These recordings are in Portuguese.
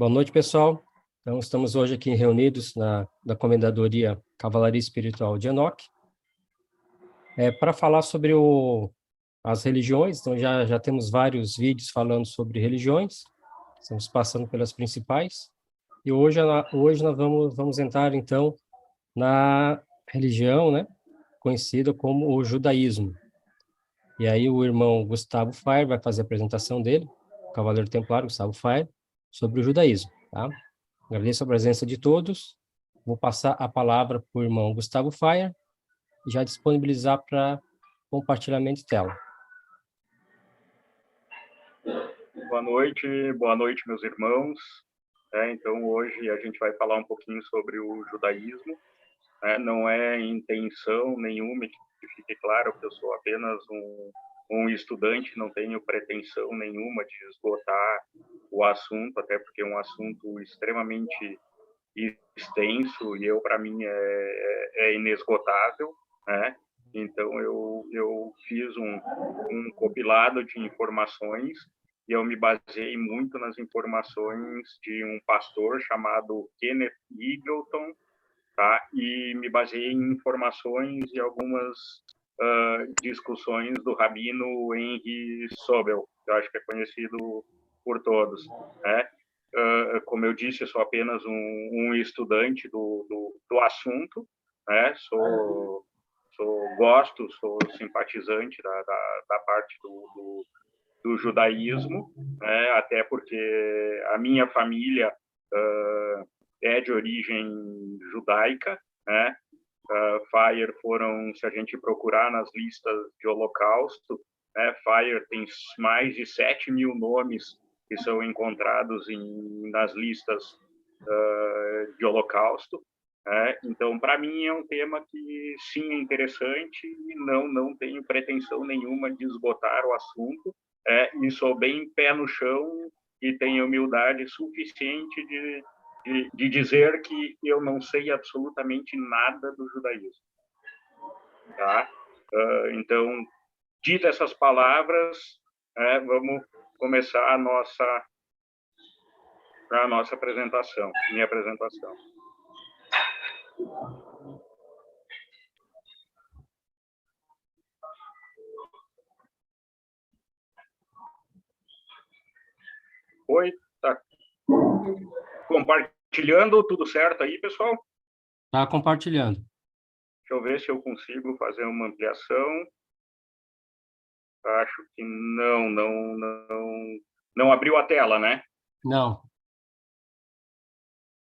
Boa noite, pessoal. Então, estamos hoje aqui reunidos na Comendadoria Cavalaria Espiritual de Enoque, para falar sobre as religiões. Então, já temos vários vídeos falando sobre religiões, estamos passando pelas principais, e hoje nós vamos entrar, então, na religião, né, conhecida como o judaísmo. E aí o irmão Gustavo Fair vai fazer a apresentação dele, o Cavaleiro Templário Gustavo Fair, sobre o judaísmo, tá? Agradeço a presença de todos. Vou passar a palavra para o irmão Gustavo Fair e já disponibilizar para compartilhamento de tela. Boa noite, meus irmãos. Então, hoje a gente vai falar um pouquinho sobre o judaísmo. Não é intenção nenhuma, que fique claro que eu sou apenas um estudante, não tenho pretensão nenhuma de esgotar o assunto, até porque é um assunto extremamente extenso e para mim, é inesgotável, né? Então, eu fiz um compilado de informações e eu me baseei muito nas informações de um pastor chamado Kenneth Eagleton, tá? E me baseei em informações e algumas discussões do rabino Henry Sobel, que eu acho que é conhecido por todos, né? Como eu disse, eu sou apenas um estudante do assunto, né? Sou simpatizante da parte do judaísmo, né? Até porque a minha família é de origem judaica, né? Fayer foram, se a gente procurar nas listas de holocausto, né? Fayer tem mais de 7.000 nomes que são encontrados nas listas de holocausto. Então, para mim, é um tema que, sim, é interessante e não tenho pretensão nenhuma de esgotar o assunto. E sou bem pé no chão e tenho humildade suficiente de dizer que eu não sei absolutamente nada do judaísmo. Tá? Então, dito essas palavras, vamos começar a nossa apresentação, minha apresentação. Oi, tá compartilhando tudo certo aí, pessoal? Tá compartilhando. Deixa eu ver se eu consigo fazer uma ampliação. Acho que não abriu a tela, né? Não.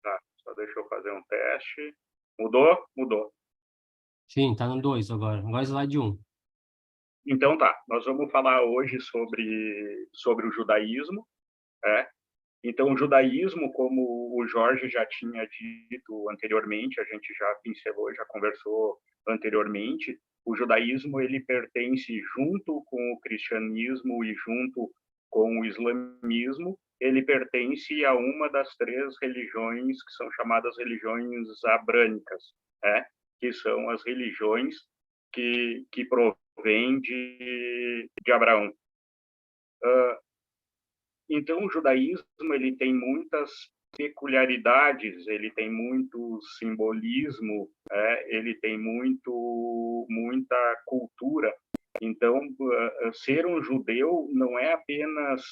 Tá, só deixa eu fazer um teste. Mudou? Mudou. Sim, tá no 2 agora. Agora slide 1. Então tá, nós vamos falar hoje sobre o judaísmo. Então, o judaísmo, como o Jorge já tinha dito anteriormente, a gente já pincelou, já conversou anteriormente, o judaísmo ele pertence junto com o cristianismo e junto com o islamismo, ele pertence a uma das três religiões que são chamadas religiões abrânicas, que são as religiões que provêm de Abraão. Então, o judaísmo ele tem muitas peculiaridades, ele tem muito simbolismo, ele tem muita cultura. Então, ser um judeu não é apenas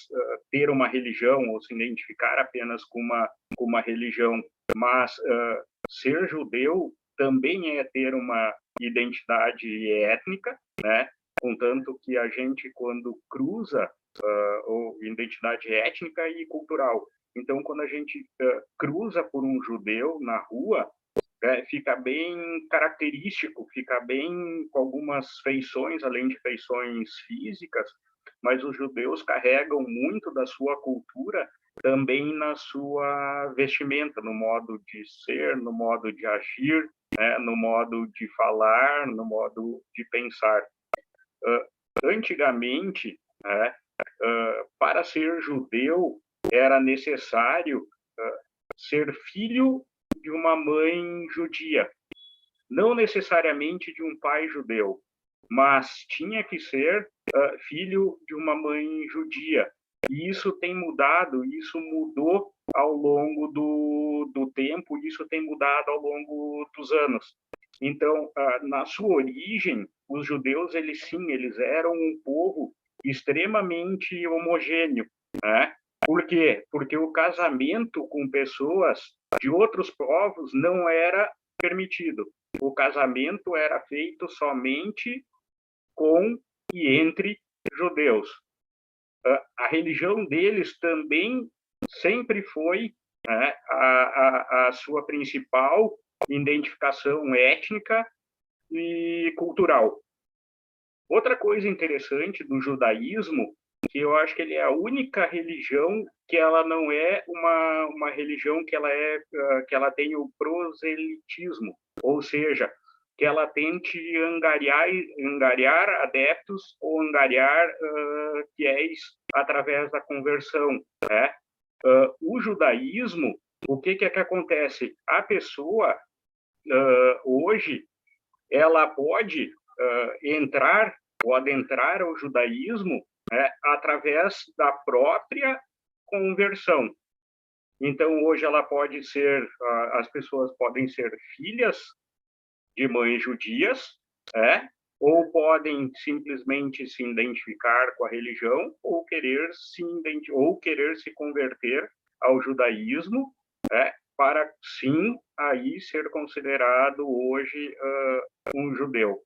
ter uma religião ou se identificar apenas com uma religião, mas ser judeu também é ter uma identidade étnica, né? Contanto que a gente, quando cruza ou identidade étnica e cultural. Então, quando a gente cruza por um judeu na rua, fica bem característico, fica bem com algumas feições, além de feições físicas, mas os judeus carregam muito da sua cultura também na sua vestimenta, no modo de ser, no modo de agir, no modo de falar, no modo de pensar. Antigamente, para ser judeu, era necessário ser filho de uma mãe judia. Não necessariamente de um pai judeu, mas tinha que ser filho de uma mãe judia. E isso tem mudado, isso mudou ao longo do tempo, isso tem mudado ao longo dos anos. Então, na sua origem, os judeus, eles sim, eles eram um povo extremamente homogêneo, né? Por quê? Porque o casamento com pessoas de outros povos não era permitido. O casamento era feito somente com e entre judeus. A religião deles também sempre foi, né, a sua principal identificação étnica e cultural. Outra coisa interessante do judaísmo, que eu acho que ele é a única religião que ela não é uma religião que ela tem o proselitismo, ou seja, que ela tente angariar adeptos ou angariar fiéis através da conversão, né? O judaísmo, o que acontece? A pessoa, hoje, ela pode entrar ou adentrar ao judaísmo, né, através da própria conversão. Então, hoje ela pode ser, as pessoas podem ser filhas de mães judias, ou podem simplesmente se identificar com a religião ou querer se converter ao judaísmo, para sim aí ser considerado hoje um judeu.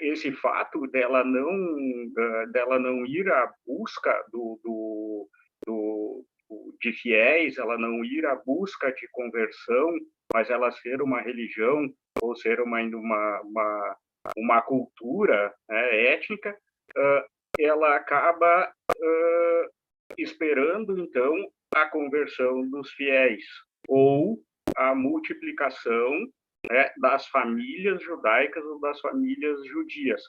Esse fato dela não ir à busca de fiéis, ela não ir à busca de conversão, mas ela ser uma religião ou ser uma cultura, étnica, ela acaba esperando, então, a conversão dos fiéis ou a multiplicação, das famílias judaicas ou das famílias judias.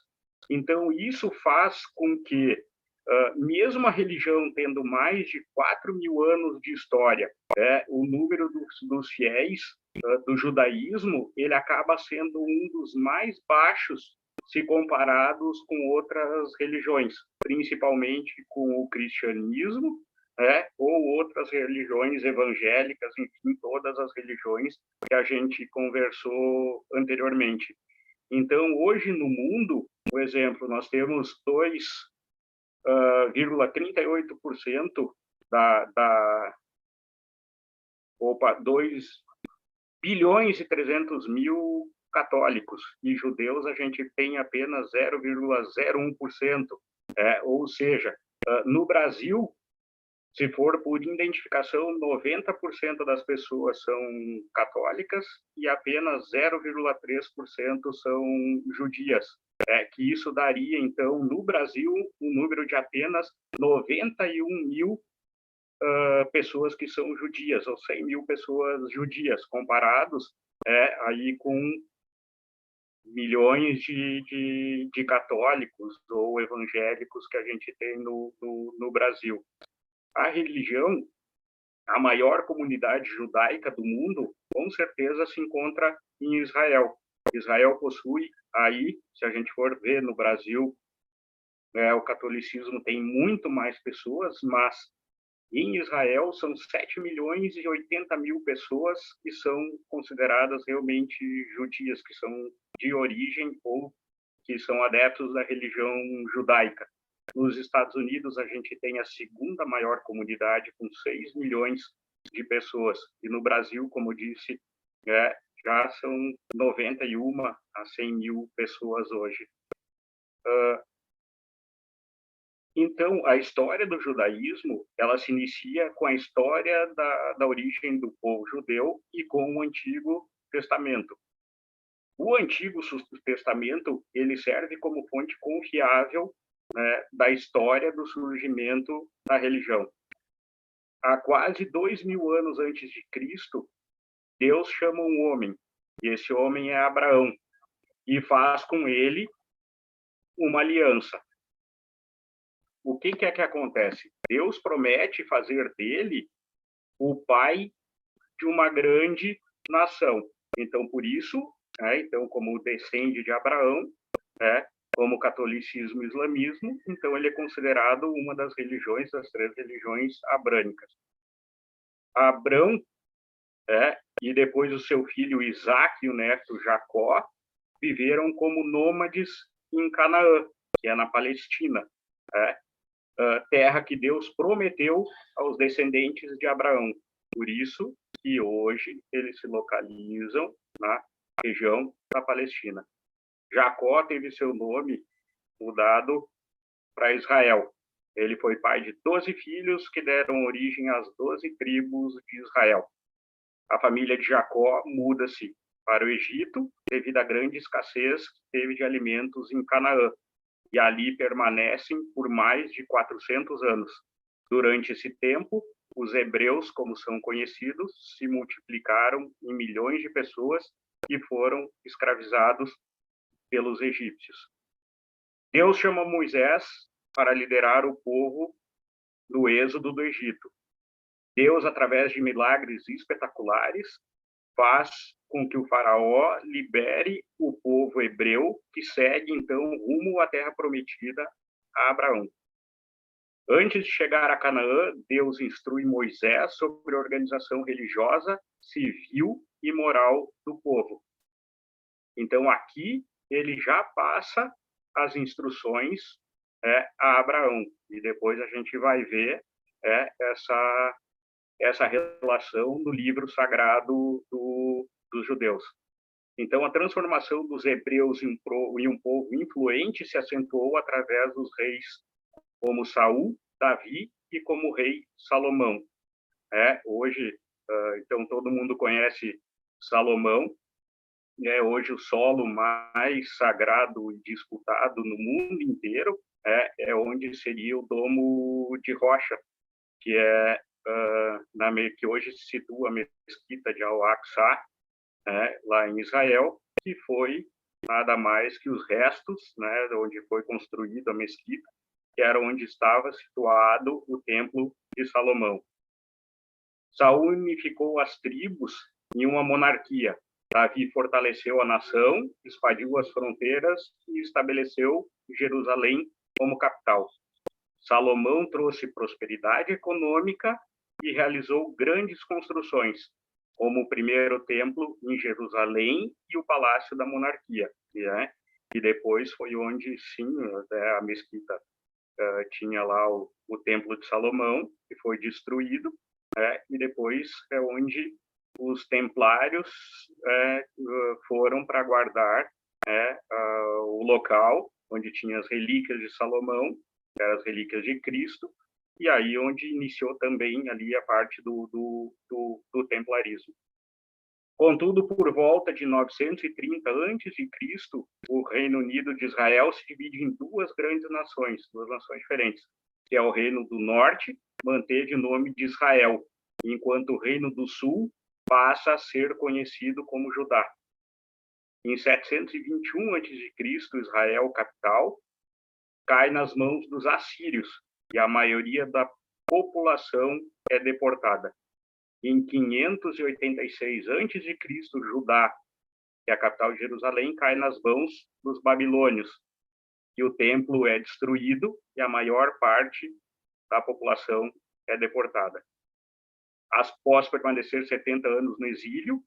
Então, isso faz com que, mesmo a religião tendo mais de 4.000 anos de história, o número dos fiéis do judaísmo, ele acaba sendo um dos mais baixos se comparados com outras religiões, principalmente com o cristianismo, ou outras religiões evangélicas, enfim, todas as religiões que a gente conversou anteriormente. Então, hoje no mundo, por exemplo, nós temos 2,38% 2 bilhões e 300 mil católicos, e judeus a gente tem apenas 0,01%, ou seja, no Brasil, se for por identificação, 90% das pessoas são católicas e apenas 0,3% são judias. Que isso daria, então, no Brasil, um número de apenas 91 mil pessoas que são judias, ou 100 mil pessoas judias, comparados aí com milhões de católicos ou evangélicos que a gente tem no Brasil. A religião, a maior comunidade judaica do mundo, com certeza se encontra em Israel. Israel possui aí, se a gente for ver no Brasil, o catolicismo tem muito mais pessoas, mas em Israel são 7 milhões e 80 mil pessoas que são consideradas realmente judias, que são de origem ou que são adeptos da religião judaica. Nos Estados Unidos, a gente tem a segunda maior comunidade, com 6 milhões de pessoas. E no Brasil, como disse, já são 91 a 100 mil pessoas hoje. Então, a história do judaísmo, ela se inicia com a história da origem do povo judeu e com o Antigo Testamento. O Antigo Testamento, ele serve como fonte confiável, da história do surgimento da religião. Há quase 2.000 anos antes de Cristo, Deus chama um homem, e esse homem é Abraão, e faz com ele uma aliança. O que acontece? Deus promete fazer dele o pai de uma grande nação. Então, por isso, então, como descende de Abraão, como o catolicismo e o islamismo, então ele é considerado uma das religiões, das 3 religiões abrânicas. Abrão, e depois o seu filho Isaac e o neto Jacó viveram como nômades em Canaã, que é na Palestina, terra que Deus prometeu aos descendentes de Abraão. Por isso que hoje eles se localizam na região da Palestina. Jacó teve seu nome mudado para Israel. Ele foi pai de 12 filhos que deram origem às 12 tribos de Israel. A família de Jacó muda-se para o Egito devido à grande escassez que teve de alimentos em Canaã, e ali permanecem por mais de 400 anos. Durante esse tempo, os hebreus, como são conhecidos, se multiplicaram em milhões de pessoas e foram escravizados pelos egípcios. Deus chama Moisés para liderar o povo no êxodo do Egito. Deus, através de milagres espetaculares, faz com que o faraó libere o povo hebreu, que segue, então, rumo à terra prometida a Abraão. Antes de chegar a Canaã, Deus instrui Moisés sobre a organização religiosa, civil e moral do povo. Então, aqui, ele já passa as instruções a Abraão. E depois a gente vai ver essa relação no livro sagrado dos judeus. Então, a transformação dos hebreus em um povo influente se acentuou através dos reis como Saul, Davi e como o rei Salomão. Hoje, então, todo mundo conhece Salomão, hoje o solo mais sagrado e disputado no mundo inteiro é onde seria o Domo de Rocha, que é que hoje se situa a mesquita de Al-Aqsa, lá em Israel, que foi nada mais que os restos, onde foi construída a mesquita, que era onde estava situado o Templo de Salomão. Saul unificou as tribos em uma monarquia. Davi fortaleceu a nação, expandiu as fronteiras e estabeleceu Jerusalém como capital. Salomão trouxe prosperidade econômica e realizou grandes construções, como o primeiro templo em Jerusalém e o Palácio da Monarquia, que depois foi onde, sim, a mesquita tinha lá o Templo de Salomão, que foi destruído, e depois é onde os templários foram para guardar o local onde tinha as relíquias de Salomão, as relíquias de Cristo, e aí onde iniciou também ali a parte do templarismo. Contudo, por volta de 930 a.C., o Reino Unido de Israel se divide em duas grandes nações, duas nações diferentes, que é o Reino do Norte, manteve o nome de Israel, enquanto o Reino do Sul passa a ser conhecido como Judá. Em 721 a.C., Israel, capital, cai nas mãos dos assírios, e a maioria da população é deportada. Em 586 a.C., Judá, que é a capital de Jerusalém, cai nas mãos dos babilônios, e o templo é destruído e a maior parte da população é deportada. Após permanecer 70 anos no exílio,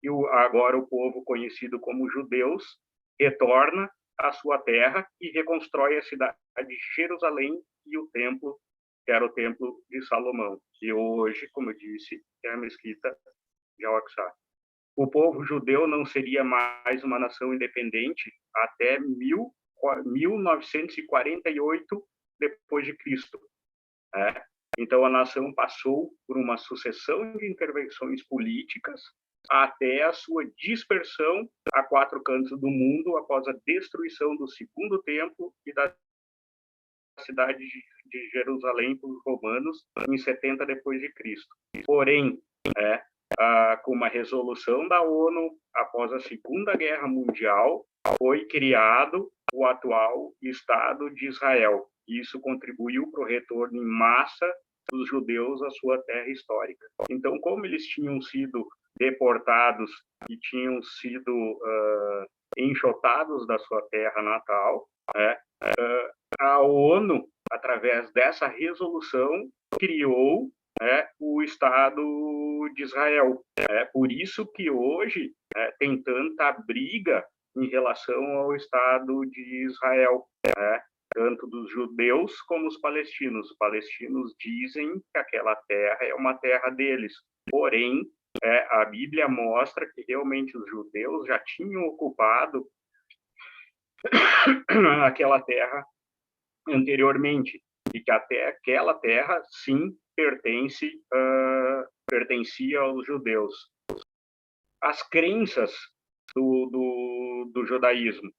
e agora o povo conhecido como judeus retorna à sua terra e reconstrói a cidade de Jerusalém e o templo, que era o Templo de Salomão, e hoje, como eu disse, é a mesquita de Al-Aqsa. O povo judeu não seria mais uma nação independente até 1948 depois de Cristo. Então, a nação passou por uma sucessão de intervenções políticas até a sua dispersão a 4 cantos do mundo após a destruição do Segundo Templo e da cidade de Jerusalém pelos romanos em 70 depois de Cristo. Porém, com uma resolução da ONU após a Segunda Guerra Mundial, foi criado o atual Estado de Israel. Isso contribuiu para o retorno em massa dos judeus à sua terra histórica. Então, como eles tinham sido deportados e tinham sido enxotados da sua terra natal, né? A ONU, através dessa resolução, criou, né, o Estado de Israel. É por isso que hoje tem tanta briga em relação ao Estado de Israel, né? Tanto dos judeus como os palestinos. Os palestinos dizem que aquela terra é uma terra deles, porém, a Bíblia mostra que realmente os judeus já tinham ocupado aquela terra anteriormente, e que até aquela terra, sim, pertencia aos judeus. As crenças do judaísmo,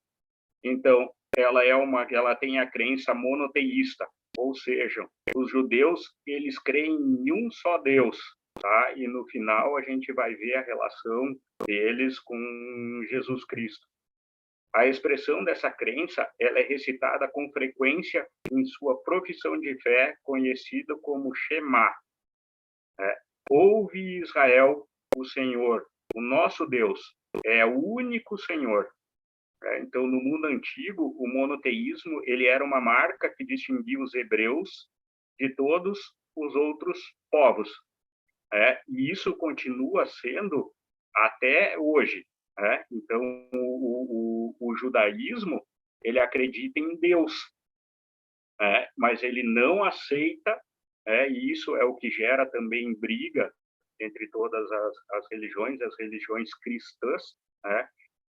então, ela tem a crença monoteísta, ou seja, os judeus, eles creem em um só Deus, tá? E no final a gente vai ver a relação deles com Jesus Cristo. A expressão dessa crença, ela é recitada com frequência em sua profissão de fé, conhecida como Shema. Ouve, Israel, o Senhor, o nosso Deus, é o único Senhor. Então, no mundo antigo, o monoteísmo ele era uma marca que distinguia os hebreus de todos os outros povos. E isso continua sendo até hoje. Então, o judaísmo ele acredita em Deus, mas ele não aceita, e isso é o que gera também briga entre todas as religiões cristãs,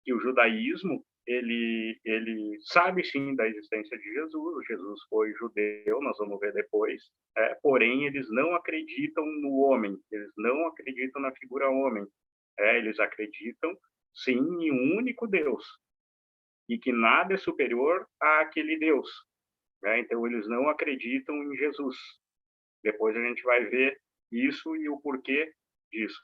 que o judaísmo ele sabe sim da existência de Jesus. Jesus foi judeu, nós vamos ver depois, porém eles não acreditam no homem, eles não acreditam na figura homem, eles acreditam sim em um único Deus e que nada é superior àquele Deus. Então eles não acreditam em Jesus. Depois a gente vai ver isso e o porquê disso.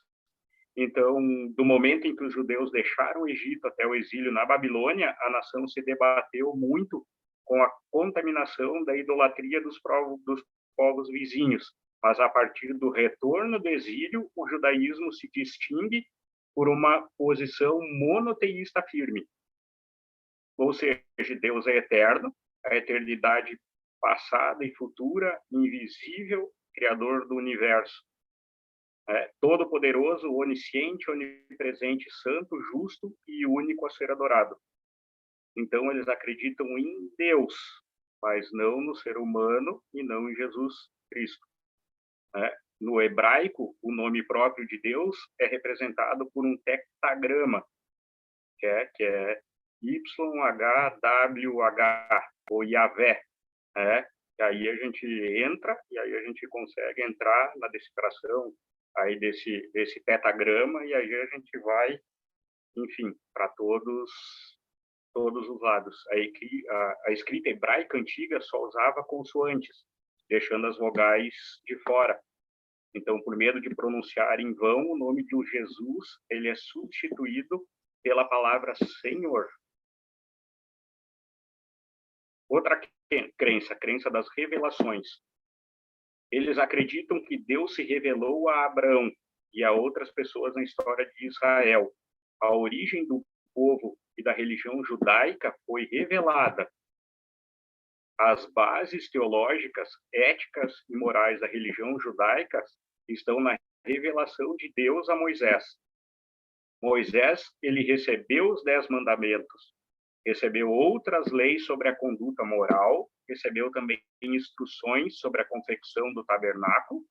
Então, do momento em que os judeus deixaram o Egito até o exílio na Babilônia, a nação se debateu muito com a contaminação da idolatria dos povos vizinhos. Mas a partir do retorno do exílio, o judaísmo se distingue por uma posição monoteísta firme. Ou seja, Deus é eterno, a eternidade passada e futura, invisível, criador do universo. Todo-poderoso, onisciente, onipresente, santo, justo e único a ser adorado. Então, eles acreditam em Deus, mas não no ser humano e não em Jesus Cristo. No hebraico, o nome próprio de Deus é representado por um tectagrama, que é YHWH, ou Yahvé. E aí a gente entra, e aí a gente consegue entrar na decifração aí desse pentagrama, e aí a gente vai, enfim, para todos os lados. A escrita hebraica antiga só usava consoantes, deixando as vogais de fora. Então, por medo de pronunciar em vão o nome de Jesus, ele é substituído pela palavra Senhor. Outra crença, a crença das revelações. Eles acreditam que Deus se revelou a Abraão e a outras pessoas na história de Israel. A origem do povo e da religião judaica foi revelada. As bases teológicas, éticas e morais da religião judaica estão na revelação de Deus a Moisés. Moisés, ele recebeu os 10 mandamentos, recebeu outras leis sobre a conduta moral, recebeu também instruções sobre a confecção do tabernáculo,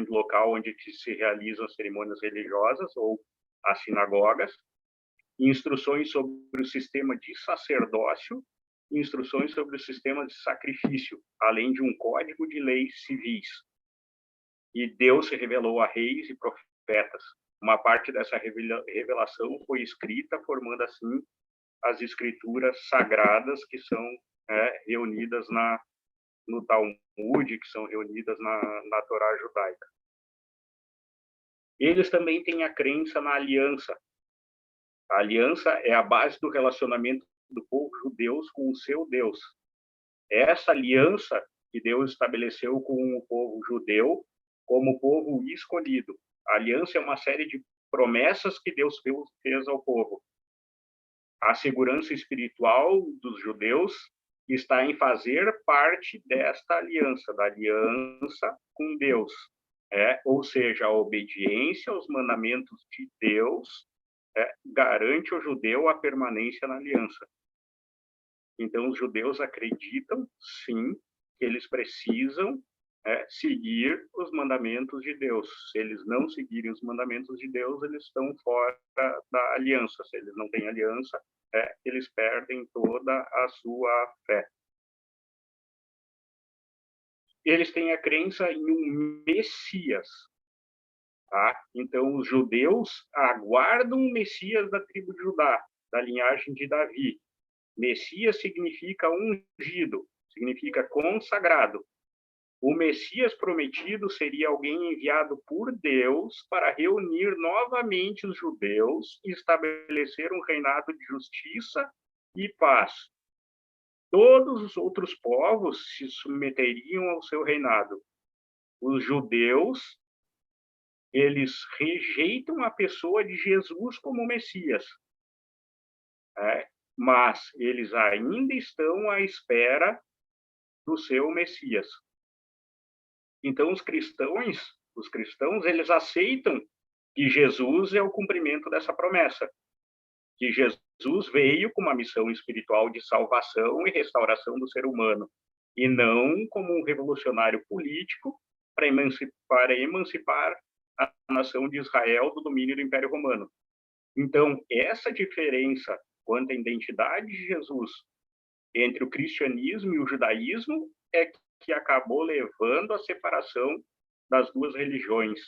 local onde se realizam as cerimônias religiosas ou as sinagogas, instruções sobre o sistema de sacerdócio, instruções sobre o sistema de sacrifício, além de um código de leis civis. E Deus se revelou a reis e profetas. Uma parte dessa revelação foi escrita, formando assim as escrituras sagradas que são reunidas no Talmud, que são reunidas na Torá judaica. Eles também têm a crença na aliança. A aliança é a base do relacionamento do povo judeu com o seu Deus. Essa aliança que Deus estabeleceu com o povo judeu como povo escolhido. A aliança é uma série de promessas que Deus fez ao povo. A segurança espiritual dos judeus está em fazer parte desta aliança, da aliança com Deus. Ou seja, a obediência aos mandamentos de Deus garante ao judeu a permanência na aliança. Então, os judeus acreditam, sim, que eles precisam seguir os mandamentos de Deus. Se eles não seguirem os mandamentos de Deus, eles estão fora da aliança. Se eles não têm aliança, eles perdem toda a sua fé. Eles têm a crença em um Messias. Tá? Então, os judeus aguardam o Messias da tribo de Judá, da linhagem de Davi. Messias significa ungido, significa consagrado. O Messias prometido seria alguém enviado por Deus para reunir novamente os judeus e estabelecer um reinado de justiça e paz. Todos os outros povos se submeteriam ao seu reinado. Os judeus, eles rejeitam a pessoa de Jesus como Messias, mas eles ainda estão à espera do seu Messias. Então, os cristãos, eles aceitam que Jesus é o cumprimento dessa promessa, que Jesus veio com uma missão espiritual de salvação e restauração do ser humano, e não como um revolucionário político para emancipar a nação de Israel do domínio do Império Romano. Então, essa diferença quanto à identidade de Jesus entre o cristianismo e o judaísmo é que acabou levando à separação das duas religiões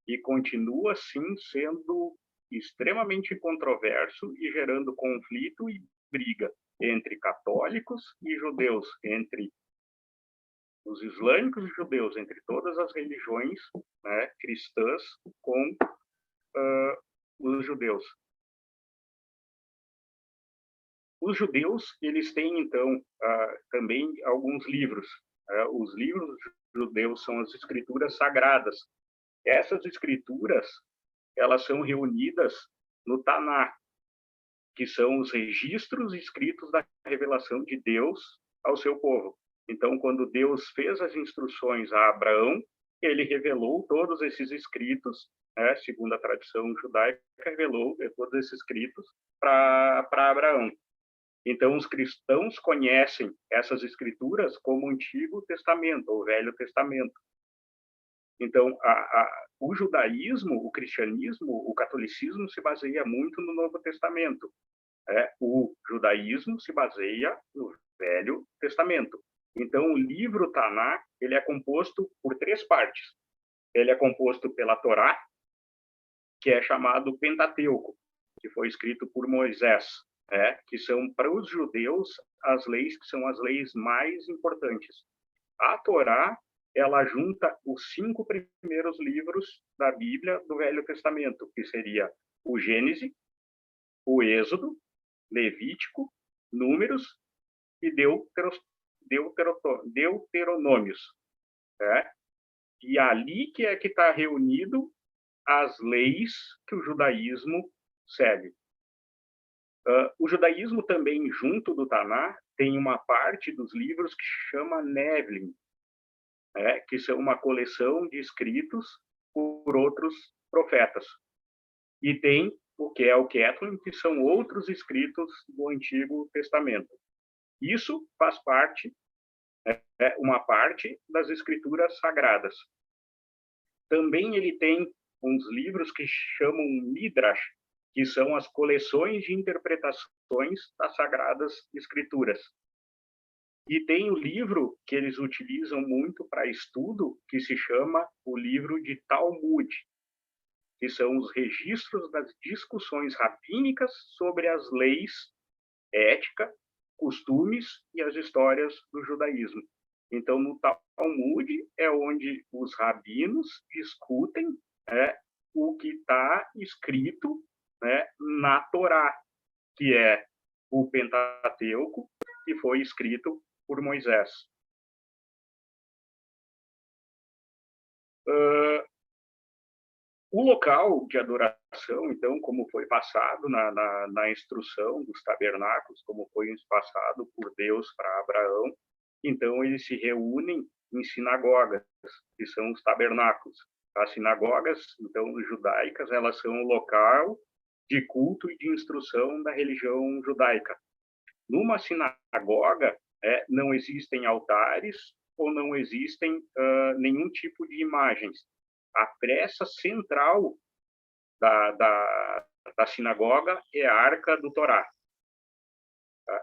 e continua, sim, sendo extremamente controverso e gerando conflito e briga entre católicos e judeus, entre os islâmicos e judeus, entre todas as religiões cristãs com os judeus. Os judeus, eles têm, então, também alguns livros. Os livros judeus são as escrituras sagradas. Essas escrituras, elas são reunidas no Taná, que são os registros escritos da revelação de Deus ao seu povo. Então, quando Deus fez as instruções a Abraão, ele revelou todos esses escritos, segundo a tradição judaica, revelou todos esses escritos para Abraão. Então, os cristãos conhecem essas escrituras como o Antigo Testamento, ou Velho Testamento. Então, o judaísmo, o cristianismo, o catolicismo se baseia muito no Novo Testamento. O judaísmo se baseia no Velho Testamento. Então, o livro Taná, ele é composto por 3 partes. Ele é composto pela Torá, que é chamado Pentateuco, que foi escrito por Moisés, que são para os judeus as leis que são as leis mais importantes. A Torá, ela junta os 5 primeiros livros da Bíblia do Velho Testamento, que seria o Gênesis, o Êxodo, Levítico, Números e Deuteronômios. E ali que está reunido as leis que o judaísmo segue. O judaísmo também, junto do Taná, tem uma parte dos livros que chama Nevlin, que são uma coleção de escritos por outros profetas. E tem o que é o Kethlin, que são outros escritos do Antigo Testamento. Isso faz parte, uma parte das escrituras sagradas. Também ele tem uns livros que chamam Midrash, que são as coleções de interpretações das Sagradas Escrituras. E tem o livro que eles utilizam muito para estudo, que se chama o livro de Talmud, que são os registros das discussões rabínicas sobre as leis, ética, costumes e as histórias do judaísmo. Então, no Talmud é onde os rabinos discutem o que está escrito na Torá, que é o Pentateuco, que foi escrito por Moisés. O local de adoração, então, como foi passado na instrução dos tabernáculos, como foi passado por Deus para Abraão, então eles se reúnem em sinagogas, que são os tabernáculos. As sinagogas, então, judaicas, elas são o local de culto e de instrução da religião judaica. Numa sinagoga, não existem altares ou não existem nenhum tipo de imagens. A peça central da sinagoga é a Arca do Torá.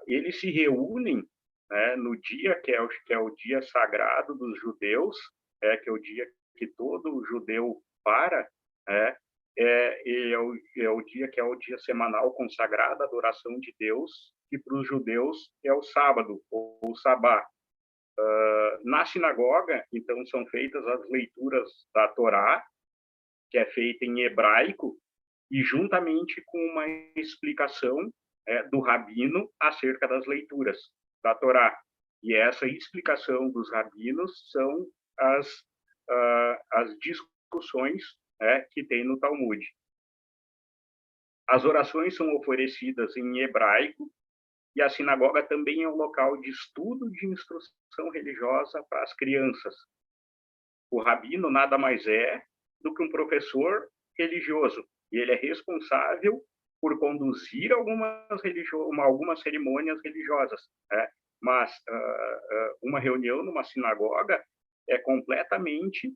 Eles se reúnem, né, no dia que é o dia sagrado dos judeus, que é o dia que todo judeu para, é o dia que é o dia semanal consagrado à adoração de Deus, que para os judeus é o sábado, ou o sabá. Na sinagoga, então, são feitas as leituras da Torá, que é feita em hebraico, e juntamente com uma explicação do rabino acerca das leituras da Torá. E essa explicação dos rabinos são as discussões que tem no Talmud. As orações são oferecidas em hebraico, e a sinagoga também é um local de estudo de instrução religiosa para as crianças. O rabino nada mais é do que um professor religioso, e ele é responsável por conduzir algumas cerimônias religiosas. Mas uma reunião numa sinagoga é completamente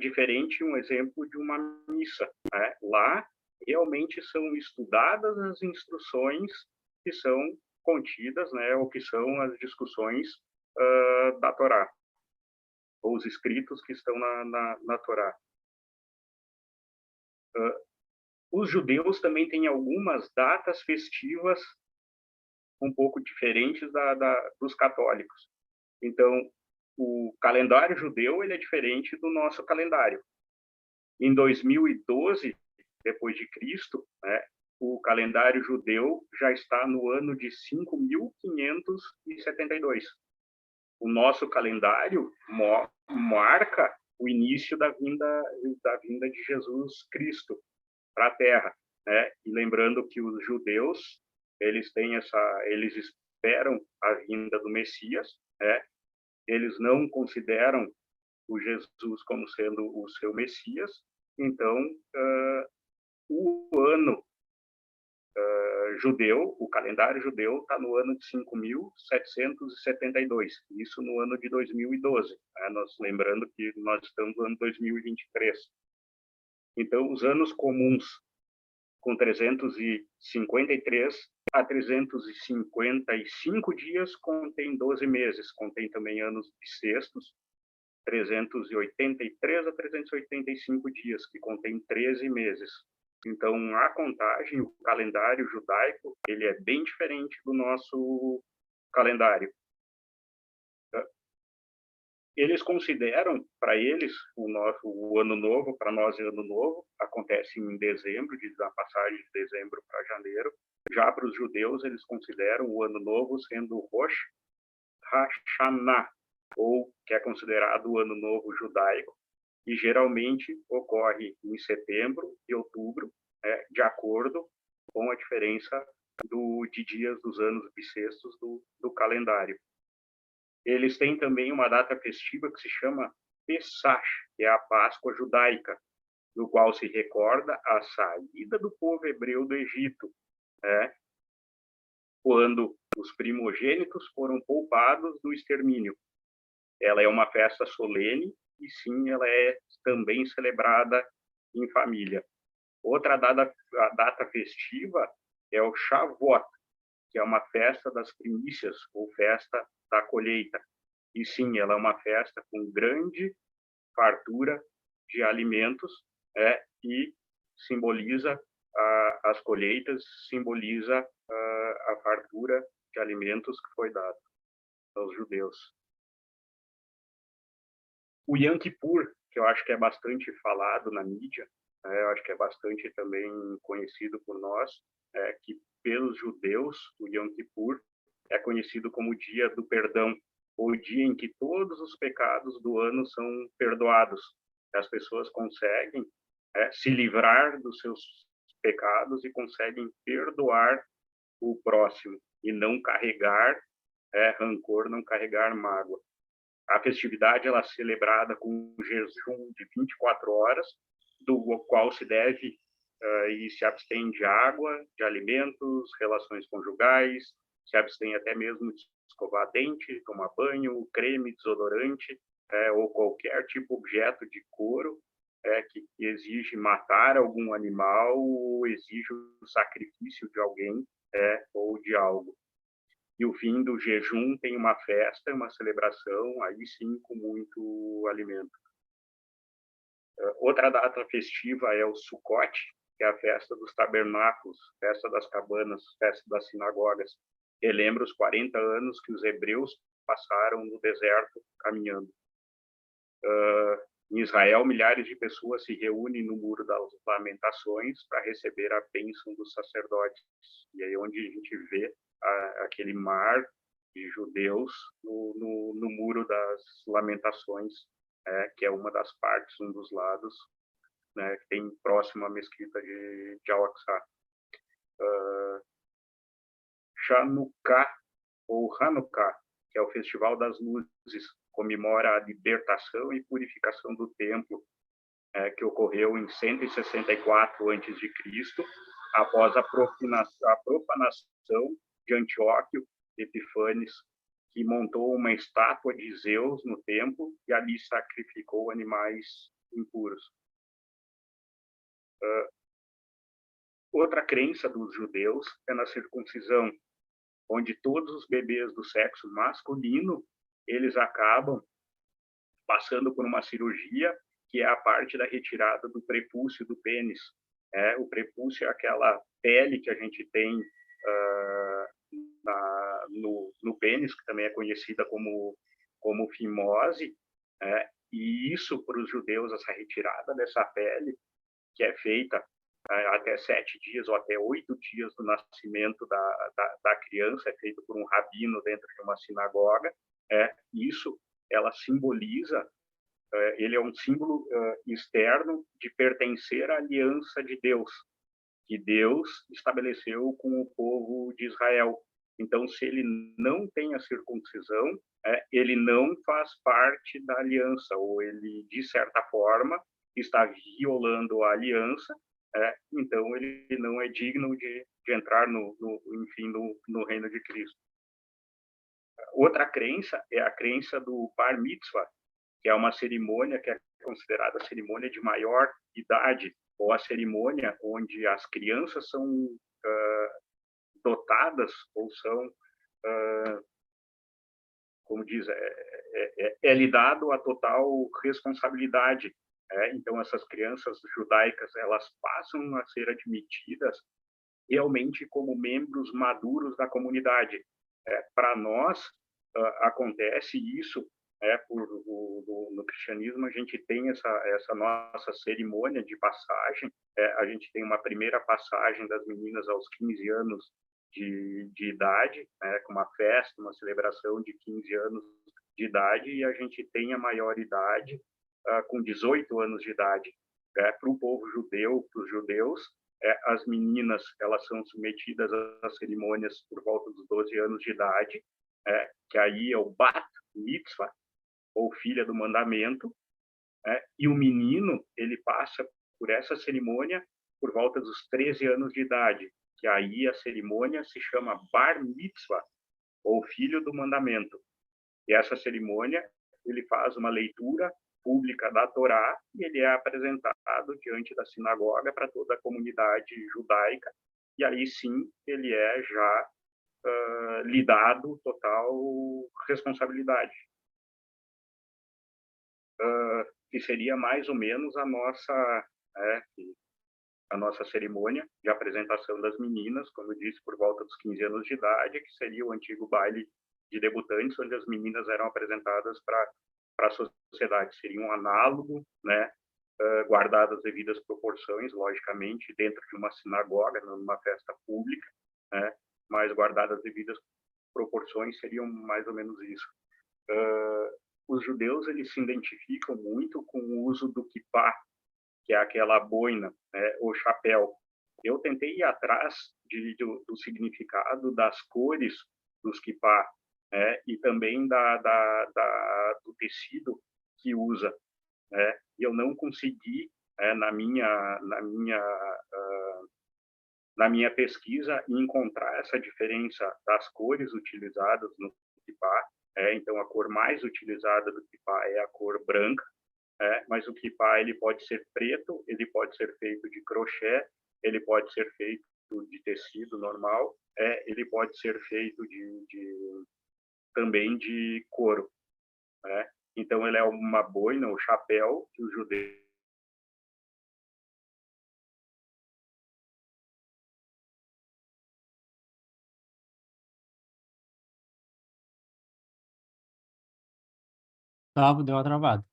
diferente, um exemplo de uma missa. Lá, realmente são estudadas as instruções que são contidas, ou que são as discussões da Torá, ou os escritos que estão na Torá. Os judeus também têm algumas datas festivas um pouco diferentes dos católicos. Então, o calendário judeu ele é diferente do nosso calendário. Em 2012, depois de Cristo, o calendário judeu já está no ano de 5.572. O nosso calendário marca o início da vinda de Jesus Cristo para a Terra, E lembrando que os judeus eles esperam a vinda do Messias, Eles não consideram o Jesus como sendo o seu Messias. Então, o ano judeu, o calendário judeu está no ano de 5.772, isso no ano de 2012, nós lembrando que nós estamos no ano 2023. Então, os anos comuns, com 353 a 355 dias, contém 12 meses, contém também anos bissextos, 383 a 385 dias, que contém 13 meses. Então, a contagem, o calendário judaico, ele é bem diferente do nosso calendário. Eles consideram, para eles, o ano novo, para nós, o ano novo, acontece em dezembro, da passagem de dezembro para janeiro. Já para os judeus, eles consideram o ano novo sendo Rosh Hashanah, ou que é considerado o ano novo judaico, e geralmente ocorre em setembro e outubro, de acordo com a diferença de dias dos anos bissextos do calendário. Eles têm também uma data festiva que se chama Pesach, que é a Páscoa judaica, no qual se recorda a saída do povo hebreu do Egito, quando os primogênitos foram poupados do extermínio. Ela é uma festa solene e, sim, ela é também celebrada em família. Outra data festiva é o Shavuot, que é uma festa das primícias, ou festa da colheita. E, sim, ela é uma festa com grande fartura de alimentos, e simboliza as colheitas, simboliza a fartura de alimentos que foi dada aos judeus. O Yom Kippur, que eu acho que é bastante falado na mídia, eu acho que é bastante também conhecido por nós, que pelos judeus, o Yom Kippur é conhecido como o dia do perdão, ou o dia em que todos os pecados do ano são perdoados. As pessoas conseguem se livrar dos seus pecados e conseguem perdoar o próximo e não carregar rancor, não carregar mágoa. A festividade ela é celebrada com um jejum de 24 horas, do qual se deve e se abstém de água, de alimentos, relações conjugais, se abstém até mesmo de escovar dente, tomar banho, creme, desodorante, ou qualquer tipo de objeto de couro que exige matar algum animal ou exige o sacrifício de alguém ou de algo. E o fim do jejum tem uma festa, uma celebração, aí sim com muito alimento. Outra data festiva é o Sukkot, que é a festa dos tabernáculos, festa das cabanas, festa das sinagogas, que lembra os 40 anos que os hebreus passaram no deserto caminhando. Em Israel, milhares de pessoas se reúnem no Muro das Lamentações para receber a bênção dos sacerdotes. E aí onde a gente vê aquele mar de judeus no Muro das Lamentações, que é uma das partes, um dos lados, que tem próximo à mesquita de Al-Aqsa. Chanukah, ou Hanukkah, que é o Festival das Luzes, comemora a libertação e purificação do templo, que ocorreu em 164 a.C., após a profanação de Antíoco Epifanes, que montou uma estátua de Zeus no templo e ali sacrificou animais impuros. Outra crença dos judeus é na circuncisão, onde todos os bebês do sexo masculino eles acabam passando por uma cirurgia que é a parte da retirada do prepúcio do pênis. O prepúcio é aquela pele que a gente tem no pênis, que também é conhecida como fimose, e isso para os judeus, essa retirada dessa pele, que é feita até 7 dias ou até 8 dias do nascimento da criança, é feito por um rabino dentro de uma sinagoga. Isso, ela simboliza, ele é um símbolo externo de pertencer à aliança de Deus, que Deus estabeleceu com o povo de Israel. Então, se ele não tem a circuncisão, ele não faz parte da aliança, ou ele, de certa forma, está violando a aliança, então ele não é digno de entrar no reino de Cristo. Outra crença é a crença do Bar Mitzvah, que é uma cerimônia que é considerada a cerimônia de maior idade, ou a cerimônia onde as crianças são dotadas ou são, como diz, lhe dado a total responsabilidade. Então, essas crianças judaicas, elas passam a ser admitidas realmente como membros maduros da comunidade. Para nós, acontece isso, no cristianismo, a gente tem essa nossa cerimônia de passagem. A gente tem uma primeira passagem das meninas aos 15 anos de idade, com uma festa, uma celebração de 15 anos de idade, e a gente tem a maioridade com 18 anos de idade. Para o povo judeu, para os judeus, as meninas elas são submetidas às cerimônias por volta dos 12 anos de idade, que aí é o Bat Mitzvah, ou filha do mandamento, e o menino ele passa por essa cerimônia por volta dos 13 anos de idade, que aí a cerimônia se chama Bar Mitzvah, ou filho do mandamento. E essa cerimônia ele faz uma leitura pública da Torá e ele é apresentado diante da sinagoga para toda a comunidade judaica, e aí sim ele é já lhe dado total responsabilidade, que seria mais ou menos a nossa cerimônia de apresentação das meninas, como eu disse, por volta dos 15 anos de idade, que seria o antigo baile de debutantes, onde as meninas eram apresentadas para a sociedade. Seria um análogo, guardadas as devidas proporções, logicamente, dentro de uma sinagoga, numa festa pública, mas guardadas as devidas proporções, seriam mais ou menos isso. Os judeus eles se identificam muito com o uso do kippá, que é aquela boina, né, o chapéu. Eu tentei ir atrás do significado das cores dos quipá, né, e também do tecido que usa, né, e eu não consegui, na minha pesquisa, encontrar essa diferença das cores utilizadas no quipá. Então, a cor mais utilizada do quipá é a cor branca, mas o quipá ele pode ser preto, ele pode ser feito de crochê, ele pode ser feito de tecido normal, ele pode ser feito também de couro, né? Então, ele é uma boina, um chapéu que o judeu Deu uma travada.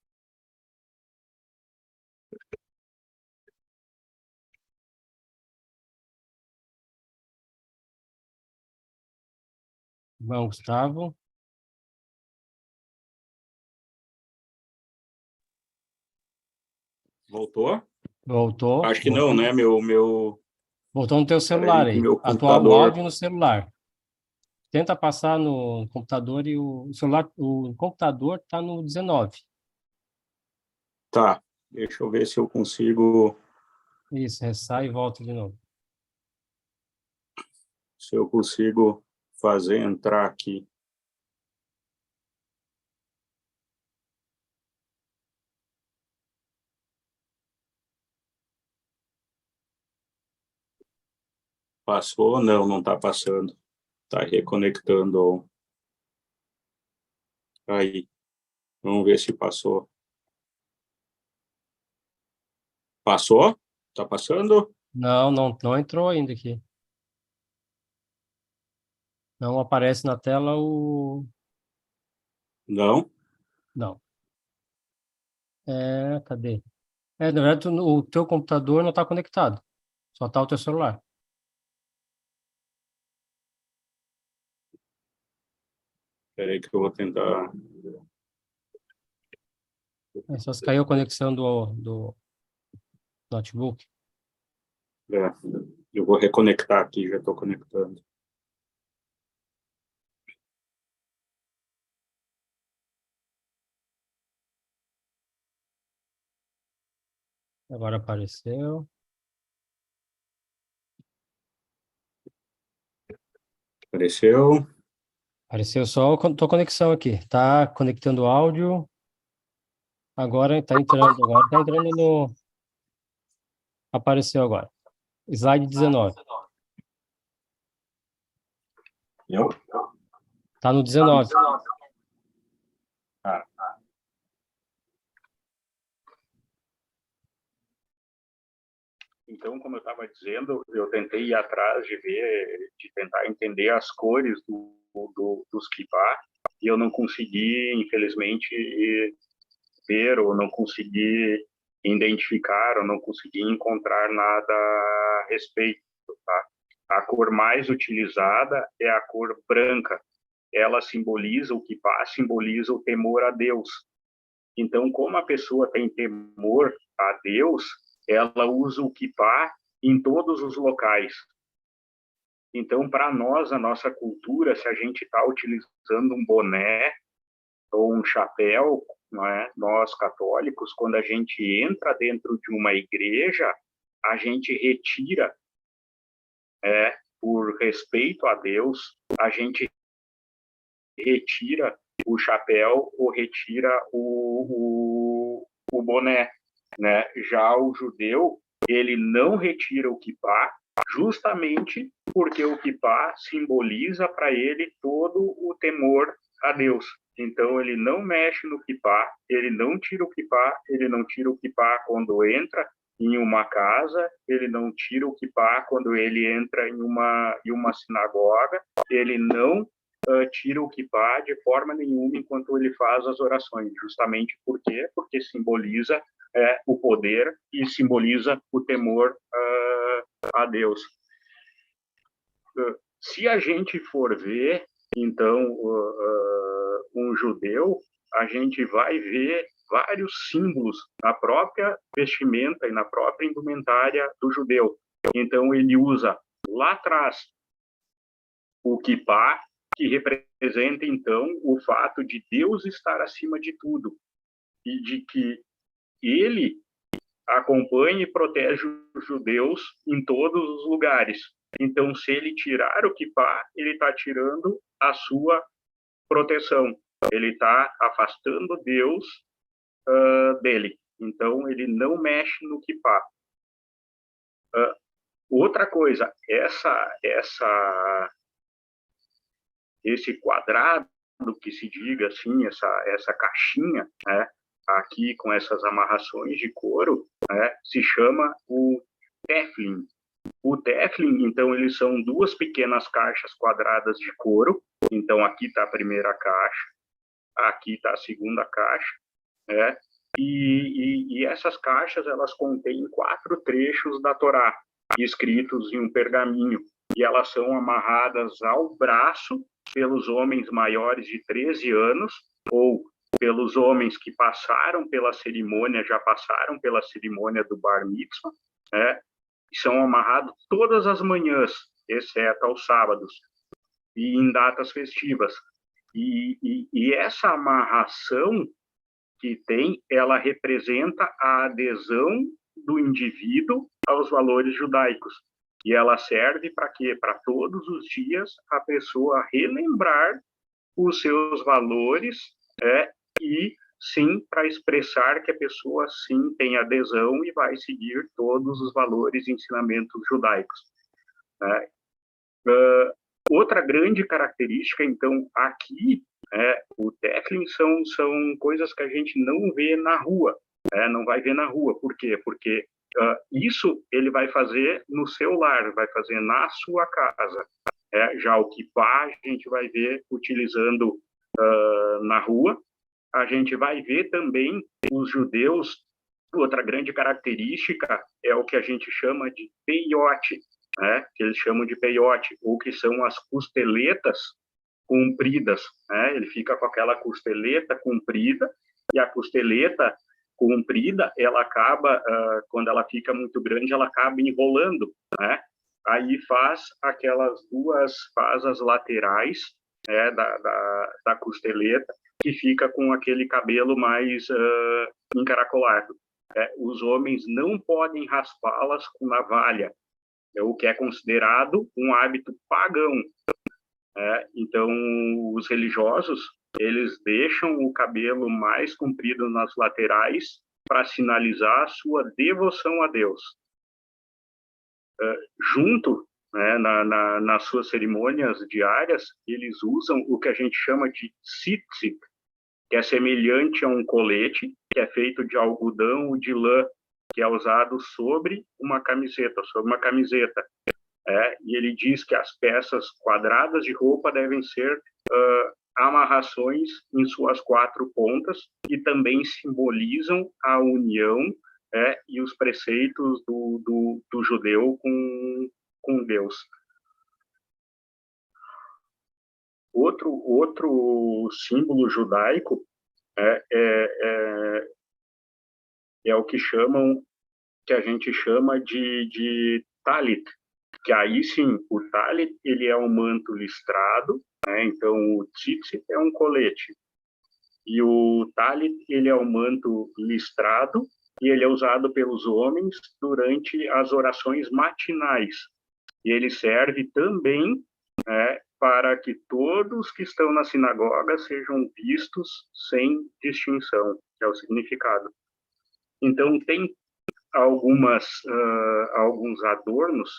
Bom, Gustavo. Voltou? Voltou. Acho que não, né? Voltou no teu celular Peraí, que aí. meu Atual o computador. áudio no celular. Tenta passar no computador e o celular, o computador está no 19. Tá, deixa eu ver se eu consigo, Isso, sai e volta de novo. fazer entrar aqui. Passou? Não, não está passando. Está reconectando. Aí, vamos ver se passou. Passou? Está passando? Não entrou ainda aqui. Não aparece na tela o... Não? Não. Cadê? Na verdade, o teu computador não está conectado. Só está o teu celular. Espera aí que eu vou tentar. Só se caiu a conexão do notebook. Eu vou reconectar aqui, já estou conectando. Agora apareceu. Apareceu? Apareceu só a tua conexão aqui. Está conectando o áudio. Agora está entrando. Agora está entrando no... Apareceu agora. Slide 19. Eu? Está no 19. Ah. Então, como eu estava dizendo, eu tentei ir atrás de tentar entender as cores dos quipá, e eu não consegui, infelizmente, ver, ou não consegui identificar, ou não consegui encontrar nada a respeito, tá? A cor mais utilizada é a cor branca. Ela simboliza, o quipá simboliza o temor a Deus. Então, como a pessoa tem temor a Deus, ela usa o quipá em todos os locais. Então, para nós, a nossa cultura, se a gente está utilizando um boné ou um chapéu, não é? Nós católicos, quando a gente entra dentro de uma igreja, a gente retira, por respeito a Deus, a gente retira o chapéu ou retira o boné, né? Já o judeu, ele não retira o quipá, justamente porque o quipá simboliza para ele todo o temor a Deus. Então, ele não mexe no quipá, ele não tira o quipá, ele não tira o quipá quando entra em uma casa, ele não tira o quipá quando ele entra em uma sinagoga, ele não tira o quipá de forma nenhuma enquanto ele faz as orações, justamente porque simboliza o poder e simboliza o temor a Deus. Se a gente for ver, então, um judeu, a gente vai ver vários símbolos na própria vestimenta e na própria indumentária do judeu. Então, ele usa lá atrás o kippá, que representa, então, o fato de Deus estar acima de tudo e de que ele acompanha e protege os judeus em todos os lugares. Então, se ele tirar o kippá, ele está tirando a sua proteção. Ele está afastando Deus dele. Então, ele não mexe no kippá. Outra coisa, esse quadrado, que se diga assim, essa caixinha, né, aqui com essas amarrações de couro, né, se chama o teflin. O teflin, então, eles são duas pequenas caixas quadradas de couro. Então, aqui está a primeira caixa, aqui está a segunda caixa, né? E essas caixas, elas contêm 4 trechos da Torá, escritos em um pergaminho, e elas são amarradas ao braço pelos homens maiores de 13 anos, ou pelos homens que passaram pela cerimônia, já passaram pela cerimônia do Bar Mitzvah, né? E são amarrados todas as manhãs, exceto aos sábados, e em datas festivas. E essa amarração que tem, ela representa a adesão do indivíduo aos valores judaicos. E ela serve para quê? Para todos os dias a pessoa relembrar os seus valores, e sim para expressar que a pessoa sim tem adesão e vai seguir todos os valores e ensinamentos judaicos. Outra grande característica, então, aqui, o teflin são coisas que a gente não vê na rua, não vai ver na rua. Por quê? Porque isso ele vai fazer no seu lar, vai fazer na sua casa. Já o kippá a gente vai ver utilizando na rua. A gente vai ver também os judeus, outra grande característica é o que a gente chama de peiote, que eles chamam de peiote, ou que são as costeletas compridas. Ele fica com aquela costeleta comprida, e a costeleta comprida, ela acaba, quando ela fica muito grande, ela acaba enrolando. Aí faz aquelas duas asas laterais da costeleta, que fica com aquele cabelo mais encaracolado. Os homens não podem raspá-las com navalha, o que é considerado um hábito pagão. Então, os religiosos, eles deixam o cabelo mais comprido nas laterais para sinalizar a sua devoção a Deus. Junto, nas suas cerimônias diárias, eles usam o que a gente chama de tzitzit, que é semelhante a um colete, que é feito de algodão ou de lã, que é usado sobre uma camiseta. E ele diz que as peças quadradas de roupa devem ser amarrações em suas 4 pontas, e também simbolizam a união e os preceitos do judeu com Deus. Outro símbolo judaico é o que a gente chama de talit, que aí sim, o talit, ele é um manto listrado, então o tzitzit é um colete, e o talit, ele é um manto listrado, e ele é usado pelos homens durante as orações matinais, e ele serve também para que todos que estão na sinagoga sejam vistos sem distinção, que é o significado. Então, tem alguns adornos,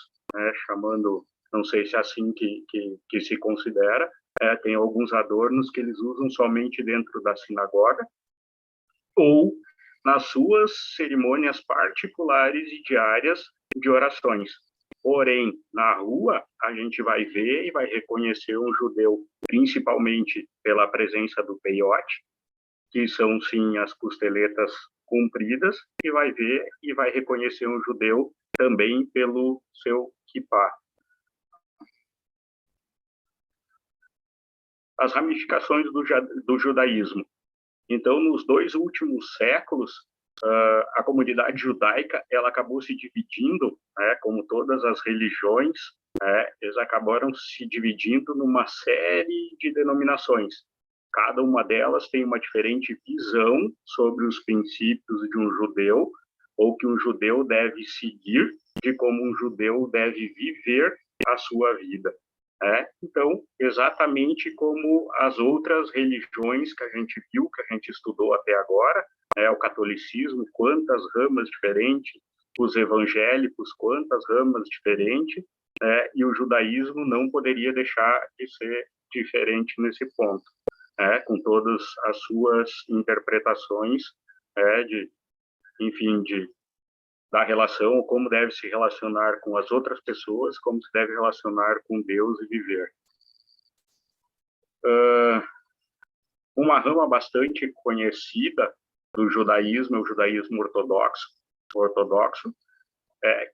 chamando, não sei se é assim que se considera, tem alguns adornos que eles usam somente dentro da sinagoga, ou nas suas cerimônias particulares e diárias de orações. Porém, na rua, a gente vai ver e vai reconhecer um judeu, principalmente pela presença do peiote, que são, sim, as costeletas compridas, e vai ver e vai reconhecer um judeu também pelo seu kippá. As ramificações do judaísmo. Então, nos 2 últimos séculos, a comunidade judaica ela acabou se dividindo, né, como todas as religiões, né, eles acabaram se dividindo numa série de denominações. Cada uma delas tem uma diferente visão sobre os princípios de um judeu, ou que um judeu deve seguir, de como um judeu deve viver a sua vida. Então, exatamente como as outras religiões que a gente viu, que a gente estudou até agora, o catolicismo, quantas ramas diferentes, os evangélicos, quantas ramas diferentes, e o judaísmo não poderia deixar de ser diferente nesse ponto, com todas as suas interpretações, enfim, da relação, como deve se relacionar com as outras pessoas, como se deve relacionar com Deus e viver. Uma rama bastante conhecida do judaísmo é o judaísmo ortodoxo,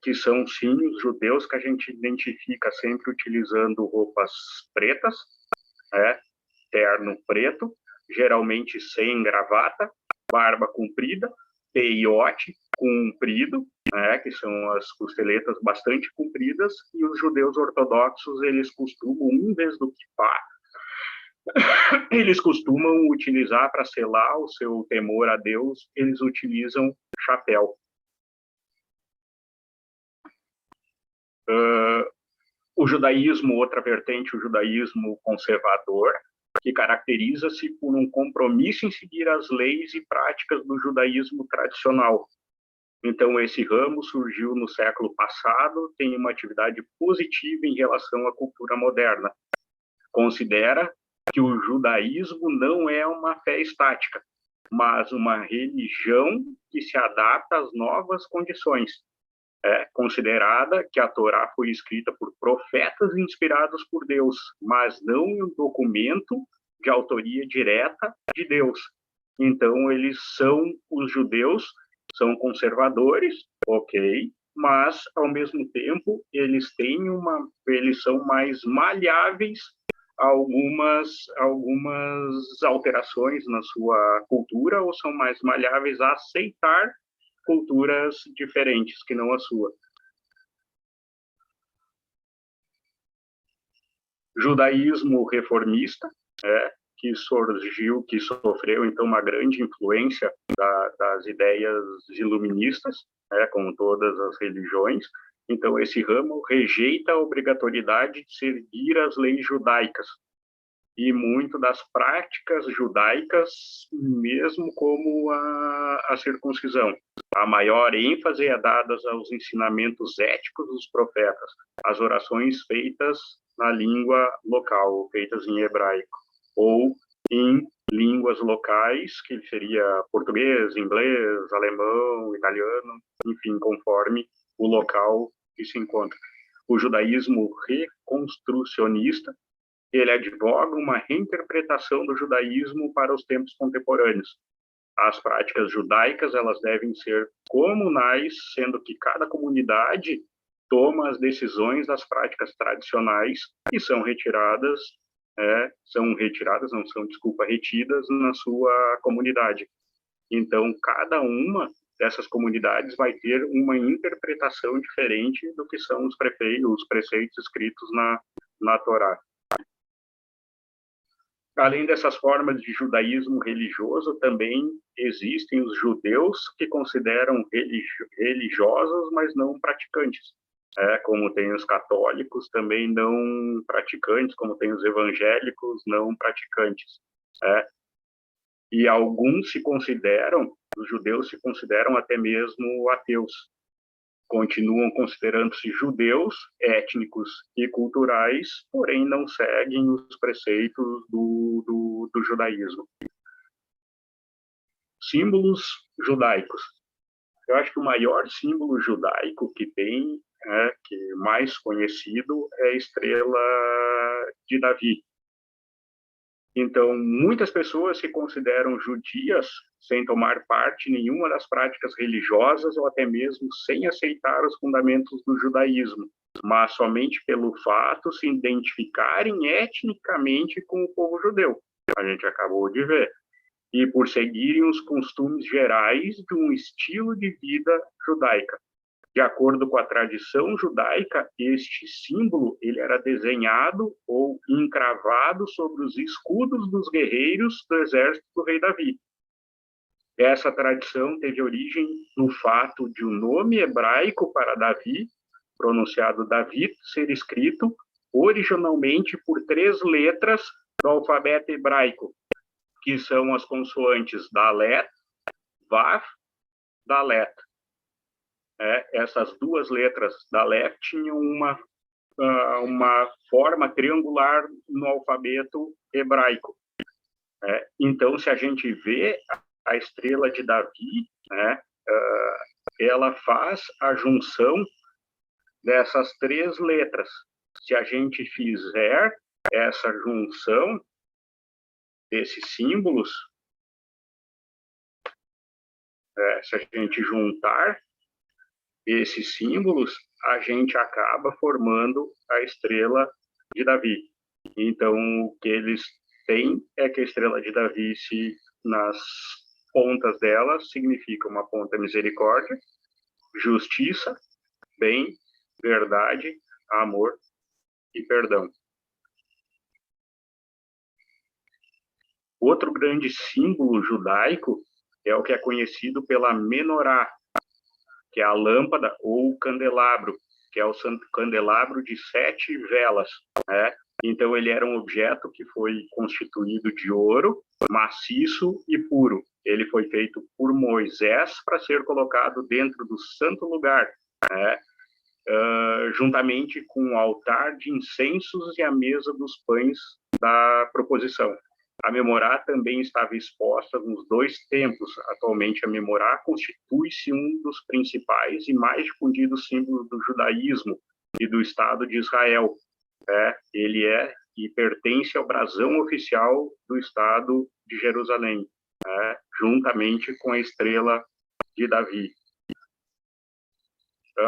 que são, sim, os judeus que a gente identifica sempre utilizando roupas pretas, terno preto, geralmente sem gravata, barba comprida, peiote comprido, que são as costeletas bastante compridas, e os judeus ortodoxos, eles costumam, em vez do kippá, eles costumam utilizar para selar o seu temor a Deus, eles utilizam chapéu. O judaísmo, outra vertente, o judaísmo conservador, que caracteriza-se por um compromisso em seguir as leis e práticas do judaísmo tradicional. Então, esse ramo surgiu no século passado, tem uma atividade positiva em relação à cultura moderna. Considera que o judaísmo não é uma fé estática, mas uma religião que se adapta às novas condições. É considerada que a Torá foi escrita por profetas inspirados por Deus, mas não em um documento de autoria direta de Deus. Então, os judeus são conservadores, ok, mas, ao mesmo tempo, eles são mais maleáveis a algumas alterações na sua cultura, ou são mais maleáveis a aceitar culturas diferentes que não a sua. Judaísmo reformista, que sofreu então uma grande influência das ideias iluministas, como todas as religiões. Então esse ramo rejeita a obrigatoriedade de seguir as leis judaicas e muito das práticas judaicas, mesmo como a circuncisão. A maior ênfase é dada aos ensinamentos éticos dos profetas, as orações feitas na língua local, feitas em hebraico, ou em línguas locais, que seria português, inglês, alemão, italiano, enfim, conforme o local que se encontra. O judaísmo reconstrucionista, ele advoga uma reinterpretação do judaísmo para os tempos contemporâneos. As práticas judaicas, elas devem ser comunais, sendo que cada comunidade toma as decisões das práticas tradicionais e retidas na sua comunidade. Então, cada uma dessas comunidades vai ter uma interpretação diferente do que são os preceitos escritos na Torá. Além dessas formas de judaísmo religioso, também existem os judeus que consideram religiosos, mas não praticantes. Como tem os católicos, também não praticantes, como tem os evangélicos, não praticantes. E alguns os judeus se consideram até mesmo ateus. Continuam considerando-se judeus, étnicos e culturais, porém não seguem os preceitos do judaísmo. Símbolos judaicos. Eu acho que o maior símbolo judaico que tem, que é mais conhecido, é a estrela de Davi. Então, muitas pessoas se consideram judias sem tomar parte em nenhuma das práticas religiosas ou até mesmo sem aceitar os fundamentos do judaísmo, mas somente pelo fato de se identificarem etnicamente com o povo judeu. A gente acabou de ver. e por seguirem os costumes gerais de um estilo de vida judaica. De acordo com a tradição judaica, este símbolo ele era desenhado ou encravado sobre os escudos dos guerreiros do exército do rei Davi. Essa tradição teve origem no fato de o nome hebraico para Davi, pronunciado David, ser escrito originalmente por 3 letras do alfabeto hebraico, que são as consoantes Dalet, Vav, Dalet. Essas 2 letras Dalet tinham uma forma triangular no alfabeto hebraico. Então, se a gente vê a estrela de Davi, ela faz a junção dessas 3 letras. Se a gente fizer essa junção desses símbolos, se a gente juntar esses símbolos, a gente acaba formando a estrela de Davi. Então, o que eles têm é que a estrela de Davi, nas pontas dela, significa uma ponta misericórdia, justiça, bem, verdade, amor e perdão. Outro grande símbolo judaico é o que é conhecido pela menorá, que é a lâmpada ou o candelabro, que é o santo candelabro de 7 velas. Então, ele era um objeto que foi constituído de ouro, maciço e puro. Ele foi feito por Moisés para ser colocado dentro do santo lugar, juntamente com o altar de incensos e a mesa dos pães da proposição. A menorá também estava exposta nos 2 templos. Atualmente, a menorá constitui-se um dos principais e mais difundidos símbolos do judaísmo e do Estado de Israel. Ele e pertence ao brasão oficial do Estado de Jerusalém, juntamente com a estrela de Davi.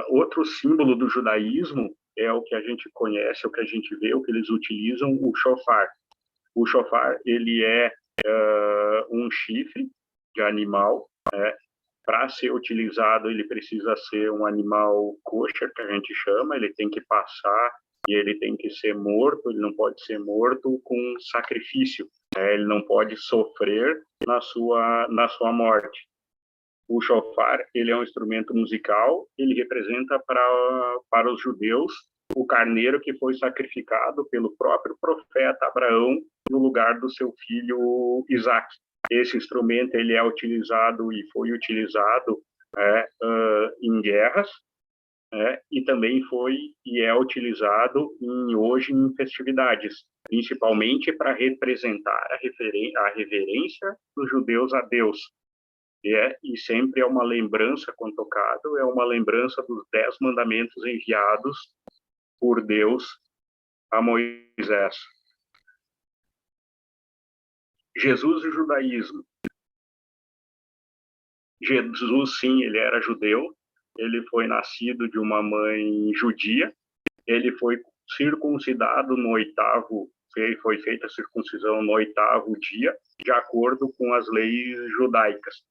Outro símbolo do judaísmo é o que a gente conhece, o que a gente vê, o que eles utilizam, o shofar. O shofar, ele é um chifre de animal. Para ser utilizado, ele precisa ser um animal kosher, que a gente chama. Ele tem que passar e ele tem que ser morto. Ele não pode ser morto com sacrifício. Ele não pode sofrer na sua morte. O shofar, ele é um instrumento musical. Ele representa para os judeus o carneiro que foi sacrificado pelo próprio profeta Abraão no lugar do seu filho Isaac. Esse instrumento ele é utilizado e foi utilizado em guerras, e também foi e é utilizado hoje em festividades, principalmente para representar a reverência dos judeus a Deus. E sempre é uma lembrança, quando tocado, é uma lembrança dos 10 mandamentos enviados por Deus a Moisés. Jesus e o judaísmo. Jesus, sim, ele era judeu. Ele foi nascido de uma mãe judia. Ele foi circuncidado no 8º, foi feita a circuncisão no 8º dia, de acordo com as leis judaicas.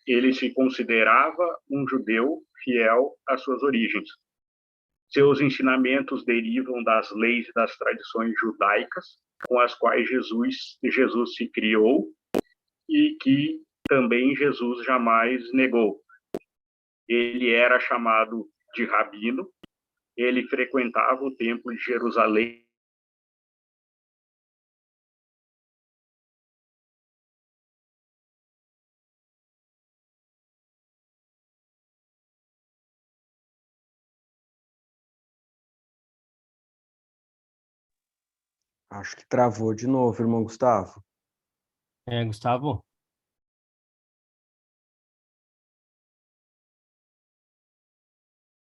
Ele se considerava um judeu fiel às suas origens. Seus ensinamentos derivam das leis e das tradições judaicas, com as quais Jesus se criou e que também Jesus jamais negou. Ele era chamado de rabino, ele frequentava o templo de Jerusalém. Acho que travou de novo, irmão Gustavo. Gustavo?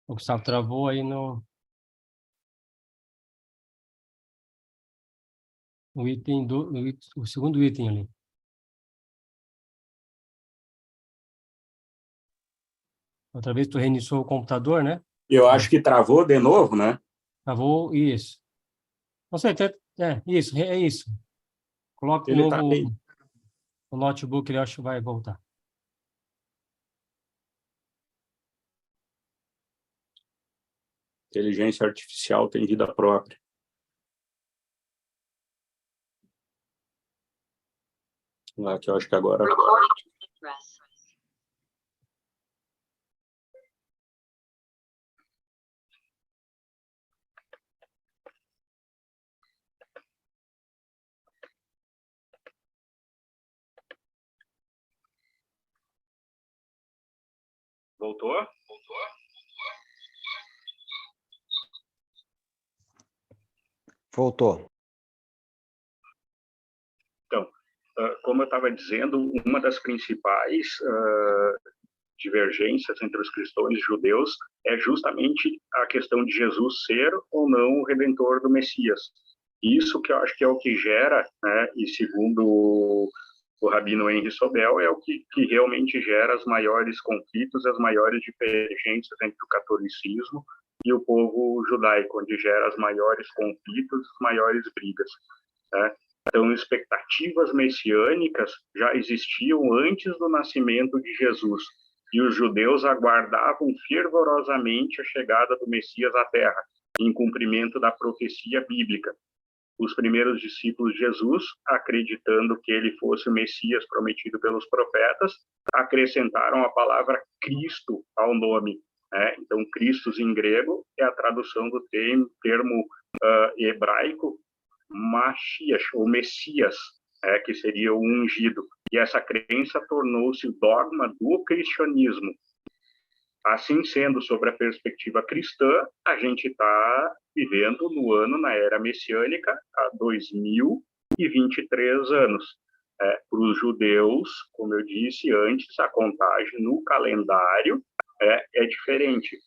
O Gustavo travou aí no item o segundo item ali. Outra vez tu reiniciou o computador, né? Eu acho que travou de novo, né? Travou, isso. Não sei, isso, é isso. Coloca de Ele novo. tá bem. O notebook, ele acho que vai voltar. Inteligência artificial tem vida própria. Aqui eu acho que agora... Voltou? Voltou. Então, como eu estava dizendo, uma das principais divergências entre os cristãos e judeus é justamente a questão de Jesus ser ou não o Redentor do Messias. Isso que eu acho que é o que gera, né, e segundo o Rabino Henri Sobel, é o que realmente gera os maiores conflitos, as maiores divergências entre o catolicismo e o povo judaico, onde gera as maiores conflitos, as maiores brigas, né? Então, expectativas messiânicas já existiam antes do nascimento de Jesus, e os judeus aguardavam fervorosamente a chegada do Messias à Terra, em cumprimento da profecia bíblica. Os primeiros discípulos de Jesus, acreditando que ele fosse o Messias prometido pelos profetas, acrescentaram a palavra Cristo ao nome, né? Então, Christos em grego é a tradução do termo hebraico Mashiach, ou Messias, que seria o ungido. E essa crença tornou-se o dogma do cristianismo. Assim sendo, sobre a perspectiva cristã, a gente está vivendo na era messiânica, há 2023 anos. Para os judeus, como eu disse antes, a contagem no calendário é diferente.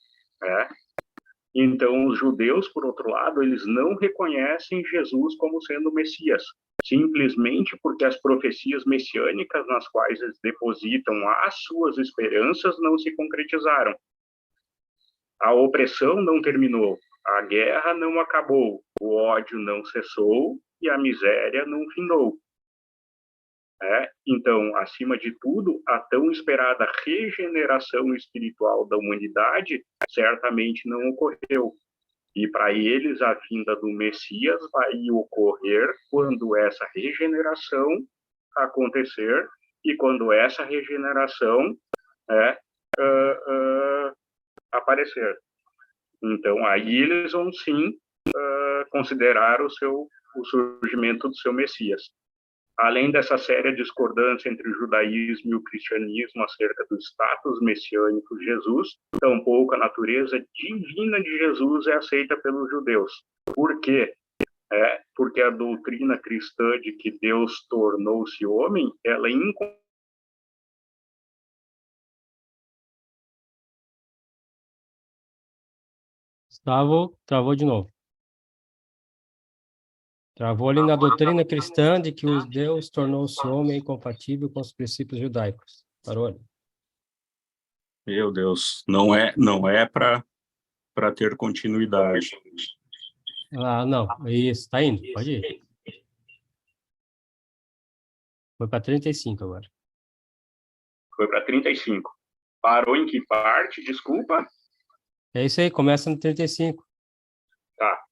Então, os judeus, por outro lado, eles não reconhecem Jesus como sendo o Messias, simplesmente porque as profecias messiânicas nas quais eles depositam as suas esperanças não se concretizaram. A opressão não terminou, a guerra não acabou, o ódio não cessou e a miséria não findou. Então, acima de tudo, a tão esperada regeneração espiritual da humanidade certamente não ocorreu. E para eles, a vinda do Messias vai ocorrer quando essa regeneração acontecer e quando essa regeneração aparecer. Então, aí eles vão sim considerar o surgimento do seu Messias. Além dessa séria discordância entre o judaísmo e o cristianismo acerca do status messiânico de Jesus, tampouco a natureza divina de Jesus é aceita pelos judeus. Por quê? Porque a doutrina cristã de que Deus tornou-se homem, ela é Travou de novo. Travou ali na doutrina cristã de que o Deus tornou-se homem incompatível com os princípios judaicos. Parou ali. Meu Deus, não é para ter continuidade. Ah, não. Isso, tá indo. Pode ir. Foi para 35 agora. Foi para 35. Parou em que parte? Desculpa. É isso aí, começa no 35. Tá.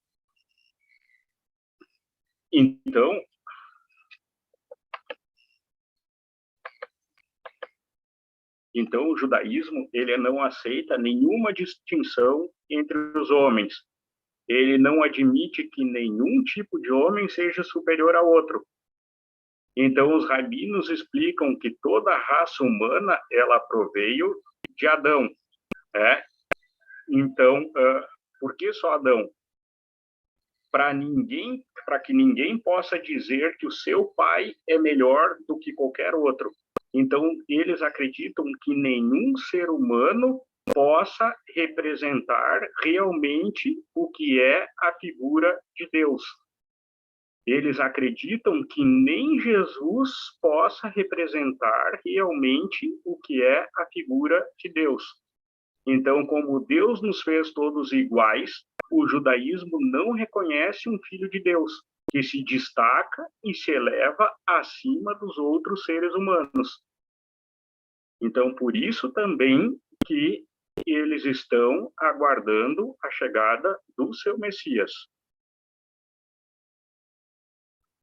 Então, o judaísmo ele não aceita nenhuma distinção entre os homens. Ele não admite que nenhum tipo de homem seja superior ao outro. Então, os rabinos explicam que toda a raça humana ela proveio de Adão. Então, por que só Adão? Para que ninguém possa dizer que o seu pai é melhor do que qualquer outro. Então, eles acreditam que nenhum ser humano possa representar realmente o que é a figura de Deus. Eles acreditam que nem Jesus possa representar realmente o que é a figura de Deus. Então, como Deus nos fez todos iguais, o judaísmo não reconhece um filho de Deus. que se destaca e se eleva acima dos outros seres humanos. Então, por isso também que eles estão aguardando a chegada do seu Messias.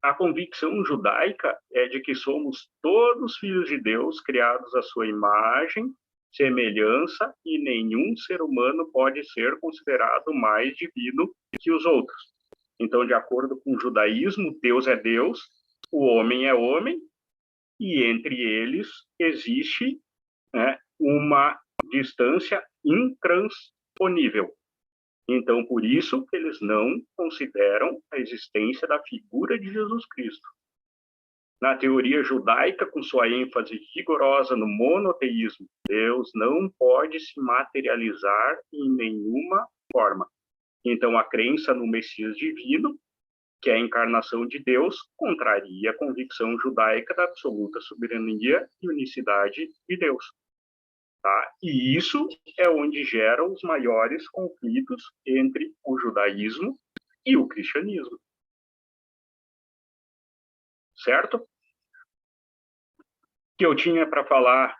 A convicção judaica é de que somos todos filhos de Deus, criados à sua imagem, semelhança, e nenhum ser humano pode ser considerado mais divino que os outros. Então, de acordo com o judaísmo, Deus é Deus, o homem é homem, e entre eles existe, né, uma distância intransponível. Então, por isso que eles não consideram a existência da figura de Jesus Cristo. Na teoria judaica, com sua ênfase rigorosa no monoteísmo, Deus não pode se materializar em nenhuma forma. Então, a crença no Messias divino, que é a encarnação de Deus, contraria a convicção judaica da absoluta soberania e unicidade de Deus. Tá? E isso é onde geram os maiores conflitos entre o judaísmo e o cristianismo. Certo? O que eu tinha para falar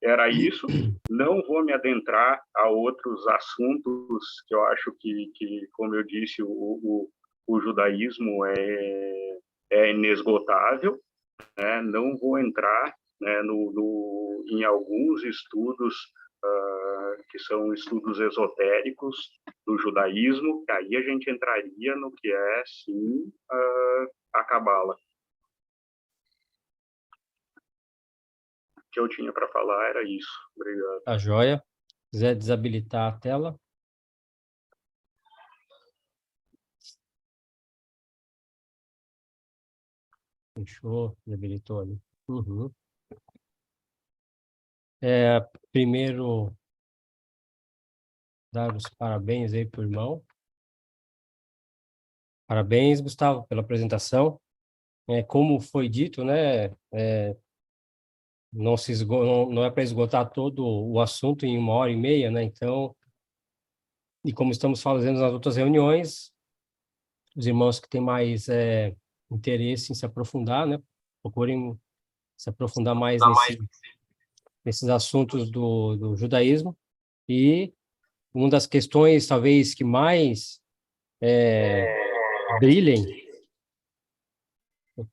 era isso. Não vou me adentrar a outros assuntos que eu acho que como eu disse, o judaísmo é inesgotável. Né? Não vou entrar, né, em alguns estudos que são estudos esotéricos do judaísmo, que aí a gente entraria no que é, sim, a Cabala. O que eu tinha para falar era isso. Obrigado. Tá joia. Se quiser desabilitar a tela. Fechou, desabilitou ali. Uhum. Primeiro, dar os parabéns aí para o irmão. Parabéns, Gustavo, pela apresentação. Como foi dito, né, não é para esgotar todo o assunto em 1h30, né? Então, e como estamos fazendo nas outras reuniões, os irmãos que têm mais interesse em se aprofundar, né, procurem se aprofundar mais nesses assuntos do judaísmo. E uma das questões, talvez, que mais brilhem...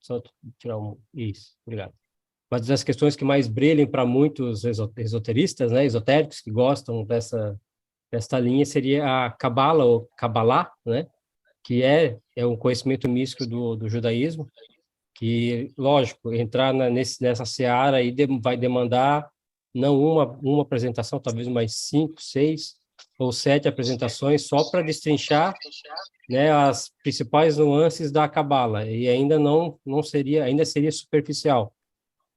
Só tirar isso, obrigado. Uma das questões que mais brilhem para muitos esoteristas, né, esotéricos, que gostam desta linha, seria a Cabala, ou Cabalá, né, que é um conhecimento místico do judaísmo, que, lógico, entrar nessa seara aí vai demandar não uma apresentação, talvez mais 5, 6 ou 7 apresentações só para destrinchar, né, as principais nuances da Cabala, e ainda seria superficial,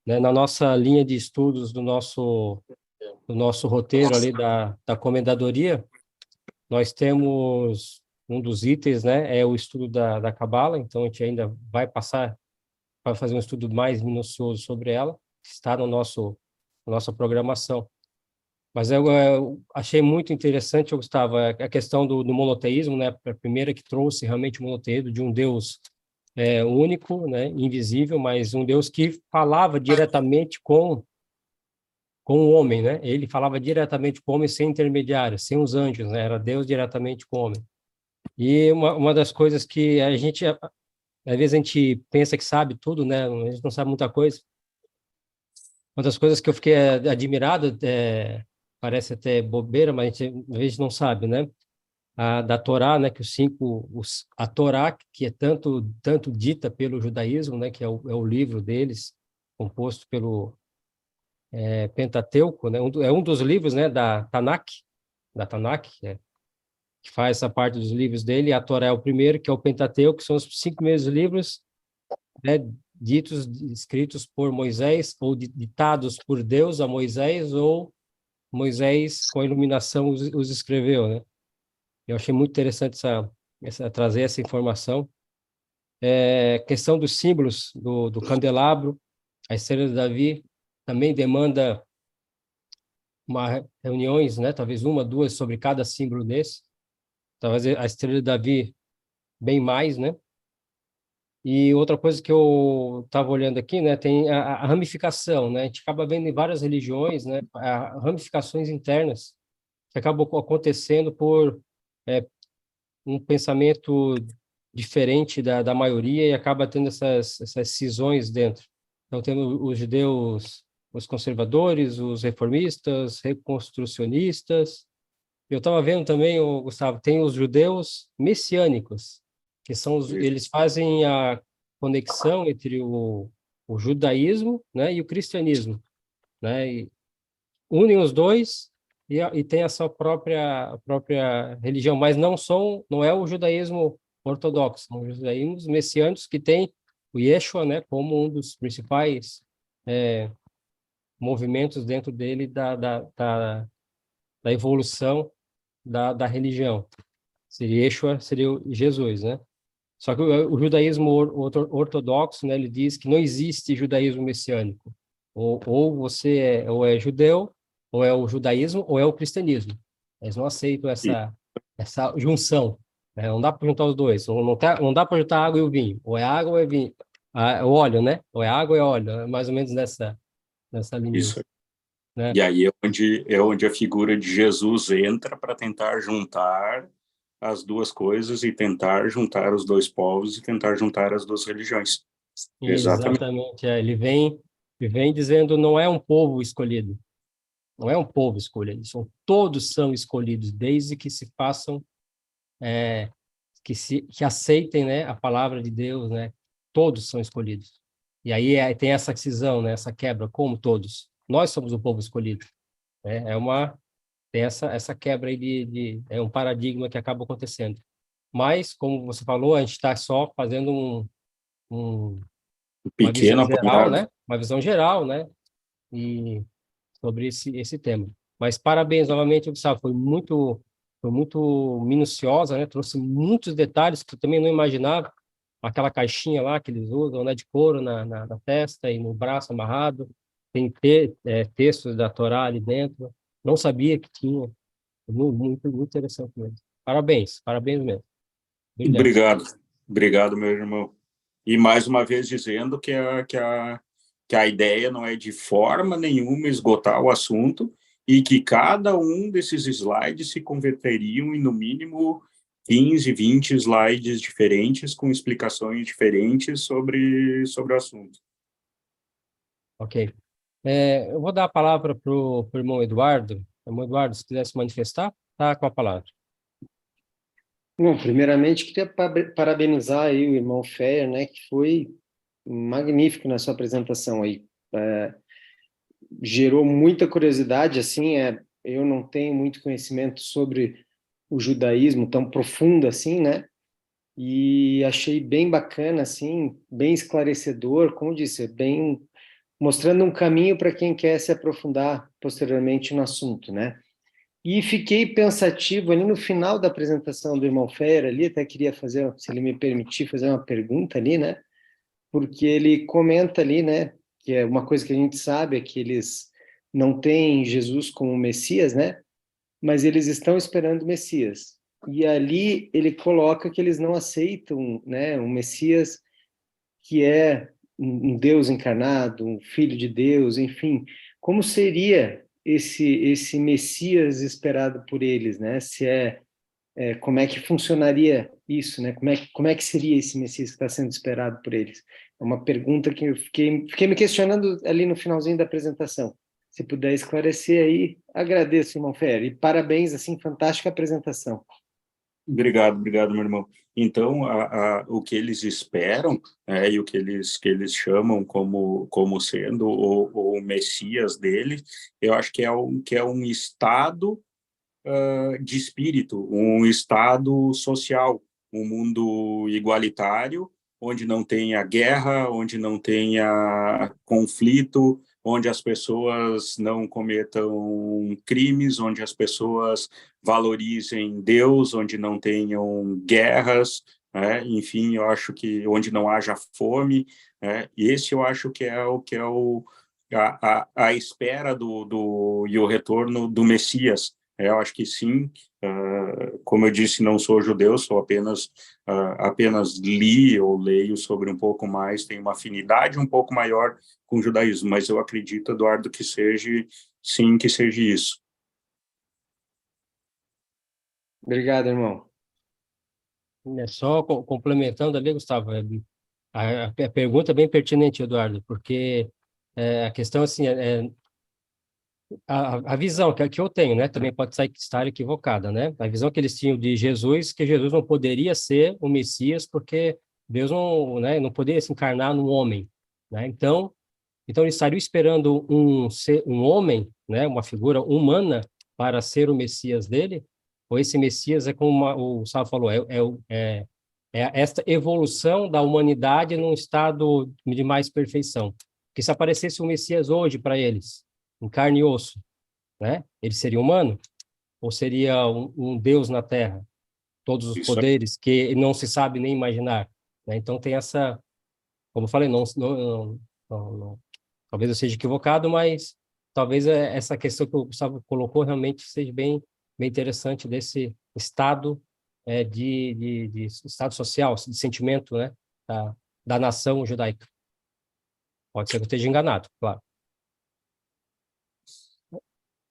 né? Na nossa linha de estudos do nosso roteiro ali da comendadoria, nós temos um dos itens, né, é o estudo da Cabala, então a gente ainda vai fazer um estudo mais minucioso sobre ela, que está na nossa programação. Mas eu achei muito interessante, Gustavo, a questão do monoteísmo, né, a primeira que trouxe realmente o monoteísmo de um Deus único, né, invisível, mas um Deus que falava diretamente com o homem, né? Ele falava diretamente com o homem sem intermediário, sem os anjos, né? Era Deus diretamente com o homem. E uma das coisas que às vezes a gente pensa que sabe tudo, né? A gente não sabe muita coisa. Uma das coisas que eu fiquei admirado, parece até bobeira, mas a gente às vezes não sabe, né? Da Torá, né? Que a Torá, que é tanto dita pelo judaísmo, né? Que é o livro deles, composto pelo Pentateuco, né? É um dos livros, né? Da Tanakh, que faz essa parte dos livros dele. A Torá é o primeiro, que é o Pentateuco, que são os 5 primeiros livros, né, escritos por Moisés, ou ditados por Deus a Moisés, ou Moisés, com a iluminação, os escreveu, né? Eu achei muito interessante trazer essa informação. Questão dos símbolos do candelabro, a estrela de Davi, também demanda reuniões, né? Talvez 1, 2 sobre cada símbolo desse. Talvez a estrela de Davi bem mais, né? E outra coisa que eu estava olhando aqui, né, tem a ramificação, né? A gente acaba vendo em várias religiões, né, ramificações internas que acabam acontecendo por um pensamento diferente da maioria e acaba tendo essas cisões dentro. Então, temos os judeus, os conservadores, os reformistas, reconstrucionistas. Eu estava vendo também, Gustavo, tem os judeus messiânicos, que são eles fazem a conexão entre o judaísmo, né, e o cristianismo, né, e unem os dois e tem a própria religião, mas não é o judaísmo ortodoxo, são os judaísmos messiânicos que tem o Yeshua, né, como um dos principais movimentos dentro dele da evolução da religião. Seria Yeshua, seria Jesus, né? Só que o judaísmo ortodoxo, né, ele diz que não existe judaísmo messiânico. Ou você ou é judeu, ou é o judaísmo, ou é o cristianismo. Eles não aceitam essa junção, né? Não dá para juntar os dois. Não dá para juntar a água e o vinho. Ou é água ou é vinho. O óleo, né? Ou é água ou é óleo. É mais ou menos nessa linha, Isso. né? E aí é onde a figura de Jesus entra para tentar juntar as duas coisas e tentar juntar os dois povos e tentar juntar as duas religiões. Exatamente. Exatamente. Ele vem dizendo não é um povo escolhido. Não é um povo escolhido, todos são escolhidos, desde que se façam, que aceitem, né, a palavra de Deus, né? Todos são escolhidos. E aí tem essa cisão, né, essa quebra, como todos. Nós somos o povo escolhido. Né? Tem essa quebra aí é um paradigma que acaba acontecendo. Mas, como você falou, a gente está só fazendo uma visão Pequeno geral, apanhado. né? Uma visão geral, né? E sobre esse tema. Mas parabéns novamente, Gustavo, foi muito minuciosa, né? Trouxe muitos detalhes que eu também não imaginava. Aquela caixinha lá que eles usam, né, de couro na testa e no braço amarrado. Tem textos da Torá ali dentro. Não sabia que tinha. Muito, muito interessante mesmo. Parabéns mesmo. Brilhante. Obrigado. Obrigado, meu irmão. E mais uma vez dizendo que a ideia não é de forma nenhuma esgotar o assunto e que cada um desses slides se converteriam em, no mínimo, 15, 20 slides diferentes com explicações diferentes sobre o assunto. Ok. Eu vou dar a palavra para o irmão Eduardo. Irmão Eduardo, se quiser se manifestar, tá com a palavra. Bom, primeiramente, queria parabenizar aí o irmão Fer, né, que foi magnífico na sua apresentação aí. Gerou muita curiosidade, assim, eu não tenho muito conhecimento sobre o judaísmo tão profundo assim, né, e achei bem bacana, assim, bem esclarecedor, como disse, bem mostrando um caminho para quem quer se aprofundar posteriormente no assunto, né. E fiquei pensativo ali no final da apresentação do irmão Fer, ali, até queria fazer, se ele me permitir, fazer uma pergunta ali, né? Porque ele comenta ali, né, que é uma coisa que a gente sabe, é que eles não têm Jesus como Messias, né? Mas eles estão esperando o Messias. E ali ele coloca que eles não aceitam, né, um Messias que é um Deus encarnado, um filho de Deus, enfim. Como seria esse Messias esperado por eles, né? Se como é que funcionaria isso, né? Como é que seria esse Messias que está sendo esperado por eles? É uma pergunta que eu fiquei me questionando ali no finalzinho da apresentação. Se puder esclarecer aí, agradeço, irmão Fer, e parabéns, assim, fantástica apresentação. Obrigado, meu irmão. Então, o que eles esperam, e o que eles chamam como sendo o Messias dele, eu acho que é um estado de espírito, um estado social, um mundo igualitário, onde não tenha guerra, onde não tenha conflito, onde as pessoas não cometam crimes, onde as pessoas valorizem Deus, onde não tenham guerras, né? Enfim, eu acho que onde não haja fome, né? Esse eu acho que é a espera e o retorno do Messias, Eu acho que sim. Como eu disse, não sou judeu, sou apenas li ou leio sobre um pouco mais, tenho uma afinidade um pouco maior com o judaísmo, mas eu acredito, Eduardo, que seja isso. Obrigado, irmão. Só complementando ali, Gustavo, a pergunta é bem pertinente, Eduardo, porque a questão assim, a visão que eu tenho, né, também pode estar equivocada, né? A visão que eles tinham de Jesus, que Jesus não poderia ser o Messias, porque Deus não, né, não poderia se encarnar num homem, né? Então eles estariam esperando um homem, né, uma figura humana para ser o Messias dele, ou esse Messias é como o Sábio falou, é esta evolução da humanidade num estado de mais perfeição. Porque se aparecesse o Messias hoje para eles, em carne e osso, né? Ele seria humano? Ou seria um Deus na Terra? Todos os Isso. poderes que não se sabe nem imaginar, né? Então tem essa, como eu falei, não, talvez eu seja equivocado, mas talvez essa questão que o Gustavo colocou realmente seja bem interessante desse estado de estado social, de sentimento, né? Da nação judaica. Pode ser que eu esteja enganado, claro.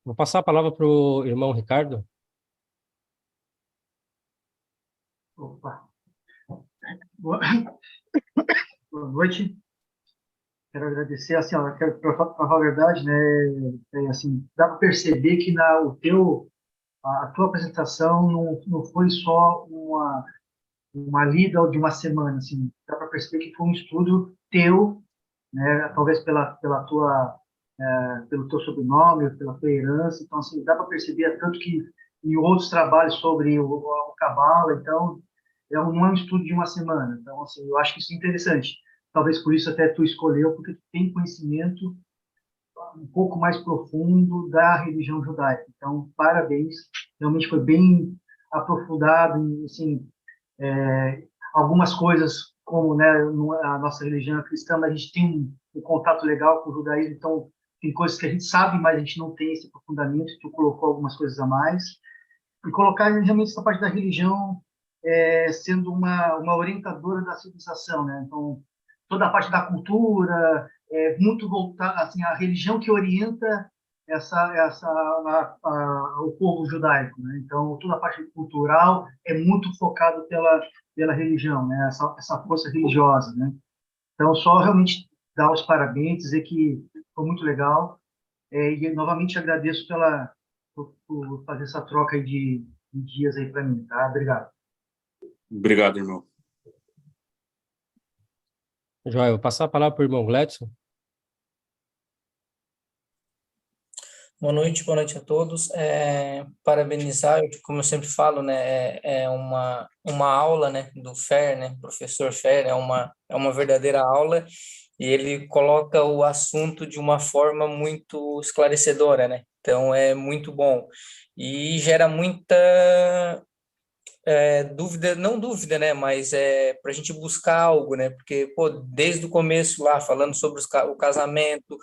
Vou passar a palavra para o irmão Ricardo. Opa. Boa noite. Quero agradecer, assim, ó, para falar a verdade, né, assim, dá para perceber que a tua apresentação não foi só uma lida de uma semana, assim, dá para perceber que foi um estudo teu, né, talvez pelo teu sobrenome, pela tua herança, então, assim, dá para perceber, tanto que em outros trabalhos sobre o Cabala, então, não é um estudo de uma semana, então, assim, eu acho que isso é interessante. Talvez por isso até tu escolheu, porque tu tem conhecimento um pouco mais profundo da religião judaica. Então, parabéns, realmente foi bem aprofundado, assim, algumas coisas, como, né, a nossa religião cristã, mas a gente tem um contato legal com o judaísmo, então tem coisas que a gente sabe, mas a gente não tem esse aprofundamento, tu colocou algumas coisas a mais, e colocar realmente essa parte da religião sendo uma orientadora da civilização, né? Então, toda a parte da cultura, muito voltada, assim, a religião que orienta o povo judaico, né? Então, toda a parte cultural é muito focada pela religião, né? Essa força religiosa, né? Então, só realmente dar os parabéns, dizer que foi muito legal, e novamente agradeço por fazer essa troca aí de dias aí para mim, tá? Obrigado. Obrigado, irmão. Joia, vou passar a palavra para o irmão Gledson. Boa noite a todos. Parabenizar, como eu sempre falo, né, é uma aula, né, do Fer, né, professor Fer, é uma verdadeira aula, e ele coloca o assunto de uma forma muito esclarecedora, né, então é muito bom, e gera muita dúvida, não dúvida, né, mas para a gente buscar algo, né, porque, pô, desde o começo lá, falando sobre o casamento,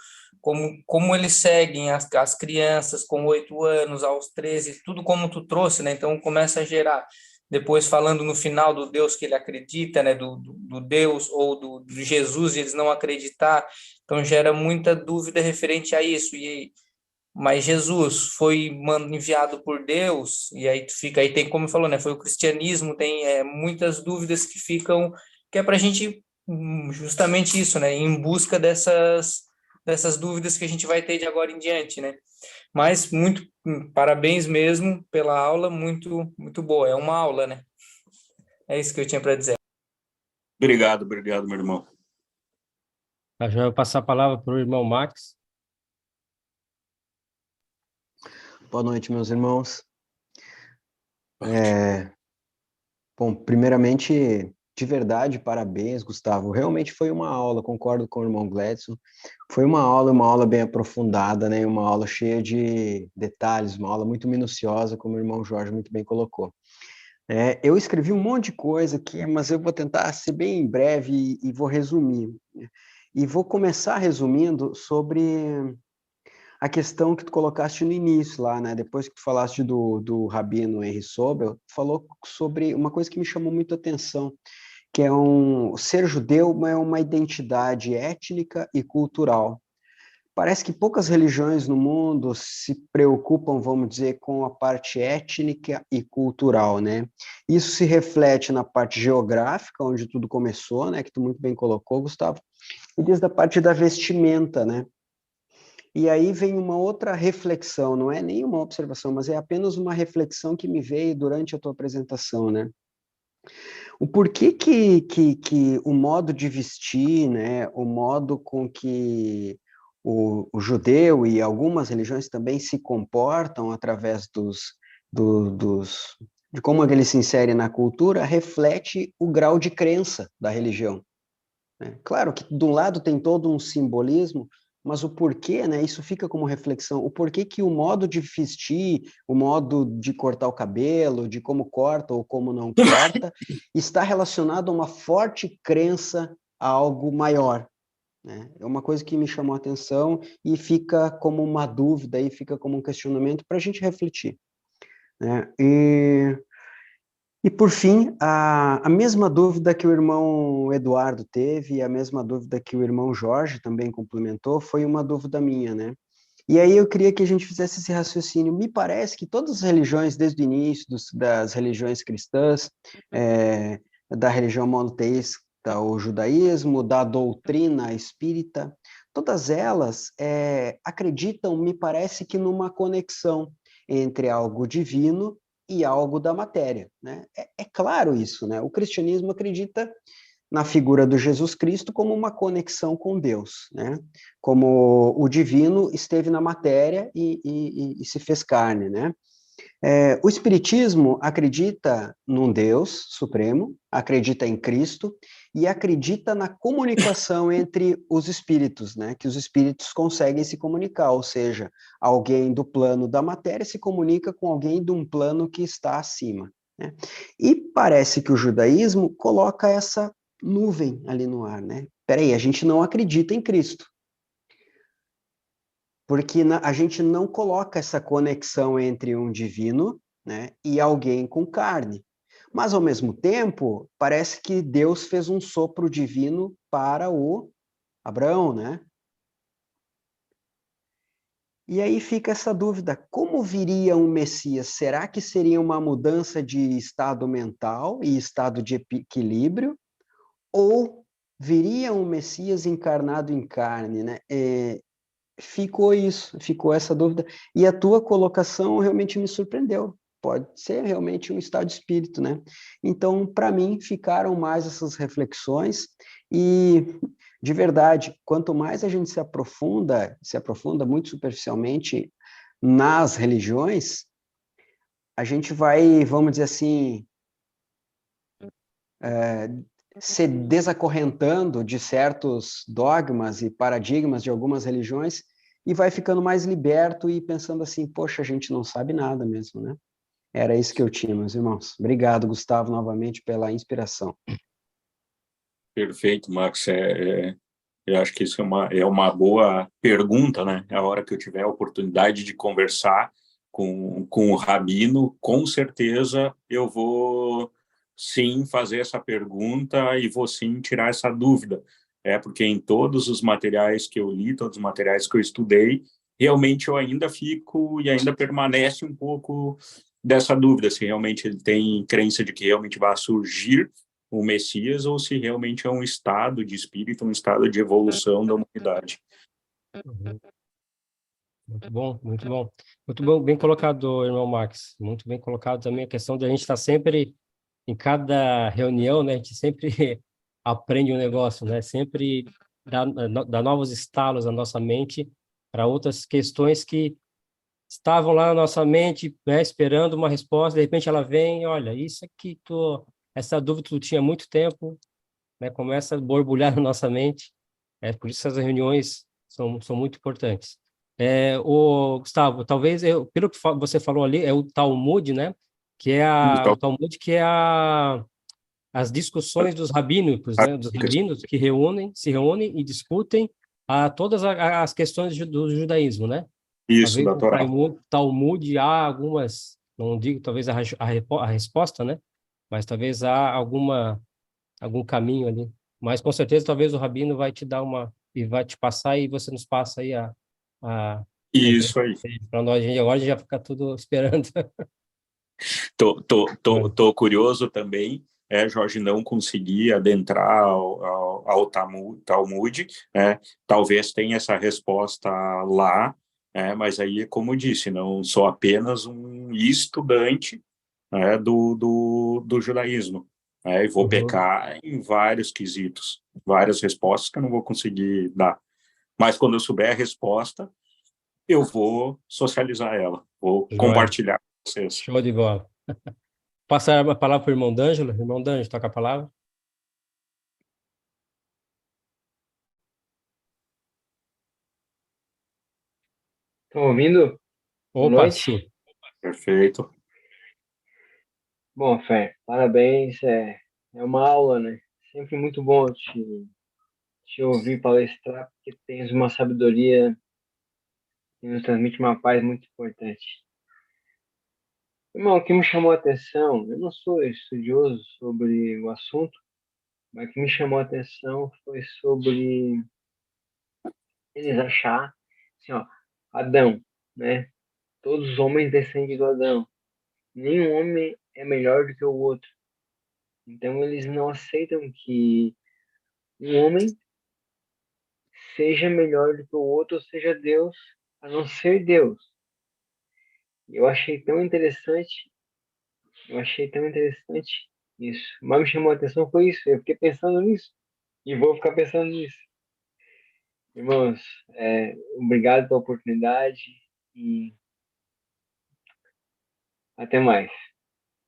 como eles seguem as crianças com 8 anos, aos 13, tudo como tu trouxe, né, então começa a gerar, depois falando no final do Deus que ele acredita, né, do Deus ou do Jesus, e eles não acreditar, então gera muita dúvida referente a isso, mas Jesus foi enviado por Deus, e aí aí tem, como falou, né, foi o cristianismo, tem muitas dúvidas que ficam, que é para a gente, justamente isso, né, em busca dessas dúvidas que a gente vai ter de agora em diante, né, mas muito, parabéns mesmo pela aula, muito, muito boa, é uma aula, né, é isso que eu tinha para dizer. Obrigado, meu irmão. Já vou passar a palavra para o irmão Max. Boa noite, meus irmãos. Bom, primeiramente, de verdade, parabéns, Gustavo. Realmente foi uma aula, concordo com o irmão Gledson. Foi uma aula bem aprofundada, né? Uma aula cheia de detalhes, uma aula muito minuciosa, como o irmão Jorge muito bem colocou. Eu escrevi um monte de coisa aqui, mas eu vou tentar ser bem breve e vou resumir. E vou começar resumindo sobre a questão que tu colocaste no início lá, né? Depois que tu falaste do Rabino Henry Sobel, tu falou sobre uma coisa que me chamou muito a atenção, que é ser judeu é uma identidade étnica e cultural. Parece que poucas religiões no mundo se preocupam, vamos dizer, com a parte étnica e cultural, né? Isso se reflete na parte geográfica, onde tudo começou, né? Que tu muito bem colocou, Gustavo, e desde a parte da vestimenta, né? E aí vem uma outra reflexão, não é nenhuma observação, mas é apenas uma reflexão que me veio durante a tua apresentação, né? O porquê que o modo de vestir, né, o modo com que o judeu e algumas religiões também se comportam através de como ele se insere na cultura, reflete o grau de crença da religião, né? Claro que de um lado tem todo um simbolismo, mas o porquê, né, isso fica como reflexão, o porquê que o modo de vestir, o modo de cortar o cabelo, de como corta ou como não corta, está relacionado a uma forte crença a algo maior, né? É uma coisa que me chamou a atenção e fica como uma dúvida, e fica como um questionamento para a gente refletir, né? E por fim, a mesma dúvida que o irmão Eduardo teve, e a mesma dúvida que o irmão Jorge também complementou, foi uma dúvida minha, né? E aí eu queria que a gente fizesse esse raciocínio. Me parece que todas as religiões, desde o início das religiões cristãs, da religião monoteísta, o judaísmo, da doutrina espírita, todas elas acreditam, me parece que numa conexão entre algo divino e algo da matéria, né? É claro isso, né? O cristianismo acredita na figura do Jesus Cristo como uma conexão com Deus, né? Como o divino esteve na matéria e se fez carne, né? O Espiritismo acredita num Deus supremo, acredita em Cristo e acredita na comunicação entre os espíritos, né? Que os espíritos conseguem se comunicar, ou seja, alguém do plano da matéria se comunica com alguém de um plano que está acima, né? E parece que o judaísmo coloca essa nuvem ali no ar, né? Peraí, a gente não acredita em Cristo, porque a gente não coloca essa conexão entre um divino, né, e alguém com carne. Mas, ao mesmo tempo, parece que Deus fez um sopro divino para o Abraão, né? E aí fica essa dúvida, como viria um Messias? Será que seria uma mudança de estado mental e estado de equilíbrio? Ou viria um Messias encarnado em carne, né? Ficou essa dúvida. E a tua colocação realmente me surpreendeu. Pode ser realmente um estado de espírito, né? Então, para mim, ficaram mais essas reflexões e, de verdade, quanto mais a gente se aprofunda muito superficialmente nas religiões, a gente vai, vamos dizer assim, se desacorrentando de certos dogmas e paradigmas de algumas religiões e vai ficando mais liberto e pensando assim, poxa, a gente não sabe nada mesmo, né? Era isso que eu tinha, meus irmãos. Obrigado, Gustavo, novamente pela inspiração. Perfeito, Marcos. Eu acho que isso é uma boa pergunta, né? A hora que eu tiver a oportunidade de conversar com o Rabino, com certeza eu vou sim fazer essa pergunta e vou sim tirar essa dúvida. Porque em todos os materiais que eu li, todos os materiais que eu estudei, realmente eu ainda fico e ainda permanece um pouco dessa dúvida, se realmente ele tem crença de que realmente vai surgir o Messias ou se realmente é um estado de espírito, um estado de evolução da humanidade. Uhum. Muito bom, muito bom. Muito bom, bem colocado, irmão Max. Muito bem colocado também a questão de a gente estar sempre, em cada reunião, né, a gente sempre aprende um negócio, né? Sempre dá novos estalos na nossa mente para outras questões que estavam lá na nossa mente, né, esperando uma resposta, de repente ela vem, olha, isso aqui, essa dúvida tu tinha há muito tempo, né, começa a borbulhar na nossa mente, por isso essas reuniões são muito importantes. Gustavo, talvez, pelo que você falou ali, é o Talmud, né, que é o Talmud, que é as discussões dos rabínicos, né, dos rabinos que se reúnem e discutem todas as questões do judaísmo, né? Isso, talvez da no Torá. Talmud há algumas, não digo talvez a resposta, né? Mas talvez há algum caminho ali. Mas com certeza talvez o rabino vai te dar e vai te passar e você nos passa aí a Isso aí. para nós. Agora a gente já fica tudo esperando. Tô curioso também, Jorge, não consegui adentrar ao Talmud, talvez tenha essa resposta lá, mas aí, como eu disse, não sou apenas um estudante, do judaísmo, e vou pecar em vários quesitos, várias respostas que eu não vou conseguir dar. Mas quando eu souber a resposta, eu vou socializar ela, vou compartilhar com vocês. Show de bola. Passar a palavra para o irmão D'Angelo. Irmão D'Angelo, toca a palavra. Estão ouvindo? Boa Opa, noite. sim. Perfeito. Bom, Fé, parabéns. É uma aula, né? Sempre muito bom te ouvir palestrar, porque tens uma sabedoria que nos transmite uma paz muito importante. Irmão, o que me chamou a atenção, eu não sou estudioso sobre o assunto, mas o que me chamou a atenção foi sobre eles achar, assim, ó, Adão, né? Todos os homens descendem do Adão. Nenhum homem é melhor do que o outro. Então, eles não aceitam que um homem seja melhor do que o outro, ou seja Deus, a não ser Deus. Eu achei tão interessante isso. Mas me chamou a atenção foi isso. Eu fiquei pensando nisso e vou ficar pensando nisso. Irmãos, obrigado pela oportunidade e até mais.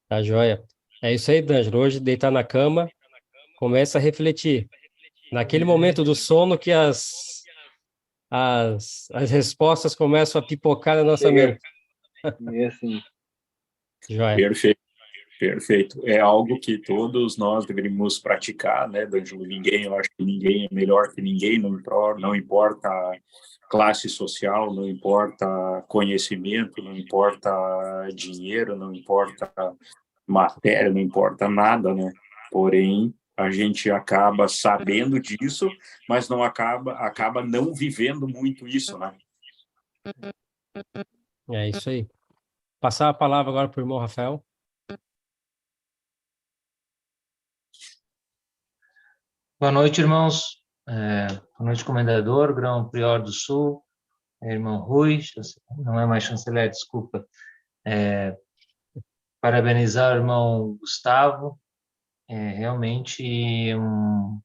Tá joia. É isso aí, D'Angelo. Hoje, deitar na cama, começa a refletir. Naquele momento do sono que as respostas começam a pipocar na nossa mente. E assim. Joia. Perfeito, perfeito. É algo que todos nós deveríamos praticar, né, D'Angelo? Eu acho que ninguém é melhor que ninguém, não importa classe social, não importa conhecimento, não importa dinheiro, não importa matéria, não importa nada, né? Porém, a gente acaba sabendo disso, mas não acaba não vivendo muito isso, né? É isso aí. Passar a palavra agora para o irmão Rafael. Boa noite, irmãos. Boa noite, comendador, grão prior do sul, irmão Rui, não é mais chanceler, desculpa. Parabenizar o irmão Gustavo, realmente um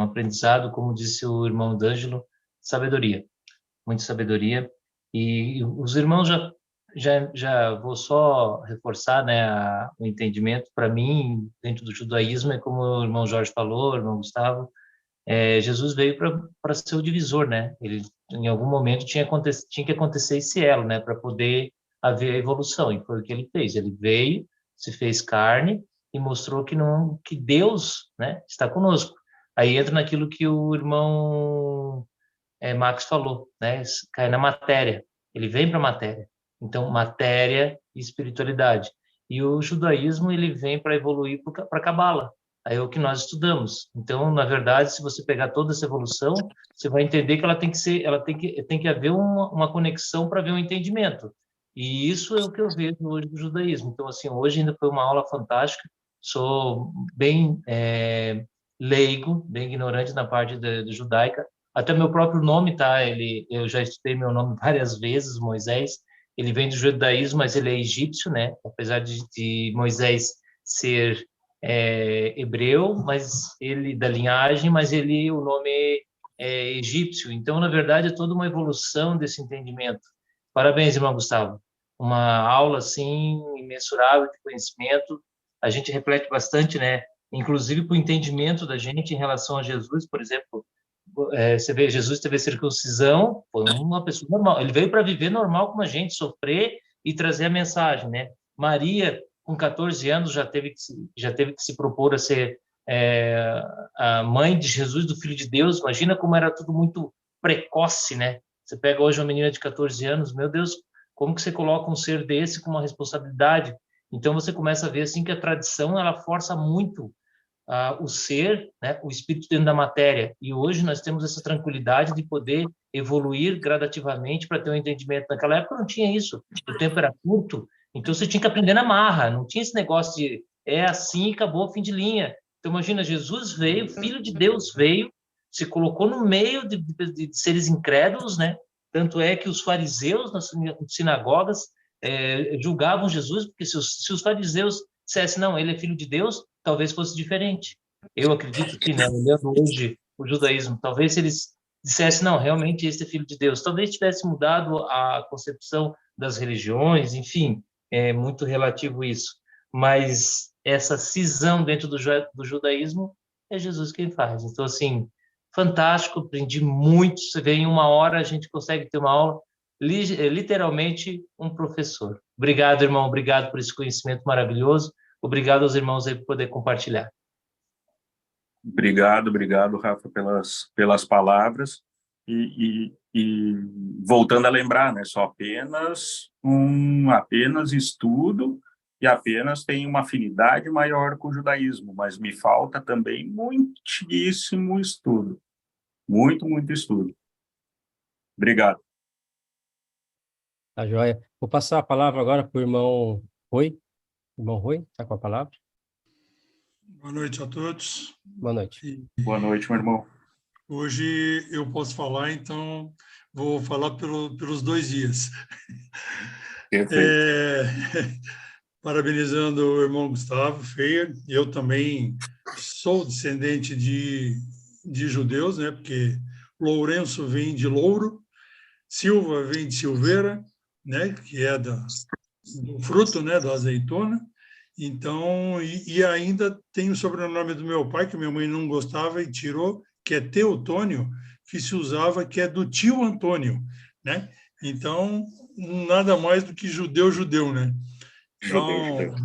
aprendizado, como disse o irmão D'Angelo, sabedoria, muita sabedoria. E os irmãos já vou só reforçar, né, o entendimento. Para mim, dentro do judaísmo, é como o irmão Jorge falou, o irmão Gustavo, Jesus veio para ser o divisor, né? Ele, em algum momento, tinha que acontecer esse elo, né, para poder haver a evolução, e foi o que ele fez. Ele veio, se fez carne e mostrou que Deus, né, está conosco. Aí entra naquilo que o irmão Max falou, né? Cai na matéria. Ele vem para a matéria. Então, matéria e espiritualidade. E o judaísmo, ele vem para evoluir para a Cabala. Aí é o que nós estudamos. Então, na verdade, se você pegar toda essa evolução, você vai entender que ela tem que haver uma conexão para haver um entendimento. E isso é o que eu vejo hoje do judaísmo. Então, assim, hoje ainda foi uma aula fantástica. Sou bem leigo, bem ignorante na parte da judaica. Até meu próprio nome, tá? Eu já estudei meu nome várias vezes, Moisés. Ele vem do judaísmo, mas ele é egípcio, né? Apesar de Moisés ser hebreu, mas ele da linhagem, mas o nome é egípcio. Então, na verdade, é toda uma evolução desse entendimento. Parabéns, irmão Gustavo. Uma aula assim imensurável de conhecimento. A gente reflete bastante, né? Inclusive para o entendimento da gente em relação a Jesus, por exemplo. Você vê, Jesus teve a circuncisão, foi uma pessoa normal. Ele veio para viver normal como a gente, sofrer e trazer a mensagem, né? Maria, com 14 anos, já teve que se propor a ser a mãe de Jesus, do Filho de Deus. Imagina como era tudo muito precoce, né? Você pega hoje uma menina de 14 anos, meu Deus, como que você coloca um ser desse com uma responsabilidade? Então você começa a ver assim que a tradição ela força muito o ser, né, o espírito dentro da matéria. E hoje nós temos essa tranquilidade de poder evoluir gradativamente para ter um entendimento. Naquela época não tinha isso, o tempo era curto, então você tinha que aprender na marra, não tinha esse negócio de é assim e acabou, fim de linha. Então imagina, Jesus veio, Filho de Deus veio, se colocou no meio de seres incrédulos, né? Tanto é que os fariseus nas sinagogas julgavam Jesus, porque se os fariseus dissessem, não, ele é filho de Deus, talvez fosse diferente. Eu acredito que, né, olhando hoje o judaísmo, talvez se eles dissessem, não, realmente esse é filho de Deus, talvez tivesse mudado a concepção das religiões, enfim, é muito relativo isso. Mas essa cisão dentro do judaísmo é Jesus quem faz. Então, assim, fantástico, aprendi muito. Você vê, em 1 hora a gente consegue ter uma aula, literalmente um professor. Obrigado, irmão, obrigado por esse conhecimento maravilhoso. Obrigado aos irmãos aí por poder compartilhar. Obrigado, Rafa, pelas palavras. E voltando a lembrar, né, só apenas estudo e apenas tenho uma afinidade maior com o judaísmo, mas me falta também muitíssimo estudo. Muito estudo. Obrigado. Tá joia. Vou passar a palavra agora para o irmão Rui. Irmão Rui, está com a palavra? Boa noite a todos. Boa noite. Boa noite, meu irmão. Hoje eu posso falar, então vou falar pelos 2 dias. Parabenizando o irmão Gustavo Feia. Eu também sou descendente de judeus, né? Porque Lourenço vem de Louro, Silva vem de Silveira, né? Que é do fruto, né? Da azeitona. Então, e ainda tem o sobrenome do meu pai, que minha mãe não gostava e tirou, que é Teotônio, que se usava, que é do tio Antônio, né? Então, nada mais do que judeu, né? Então,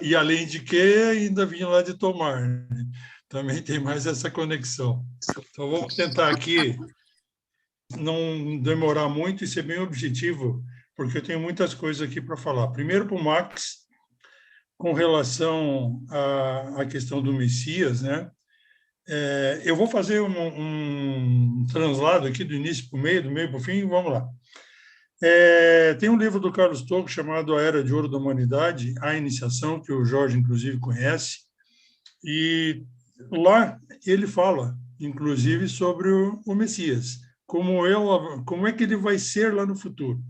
e além de que, ainda vinha lá de Tomar, né? Também tem mais essa conexão. Então, vamos tentar aqui não demorar muito e ser bem objetivo, porque eu tenho muitas coisas aqui para falar. Primeiro, para o Max, com relação à questão do Messias, né? Eu vou fazer um translado aqui do início para o meio, do meio para o fim, vamos lá. Tem um livro do Carlos Tocco chamado A Era de Ouro da Humanidade, A Iniciação, que o Jorge, inclusive, conhece, e lá ele fala, inclusive, sobre o Messias, como é que ele vai ser lá no futuro,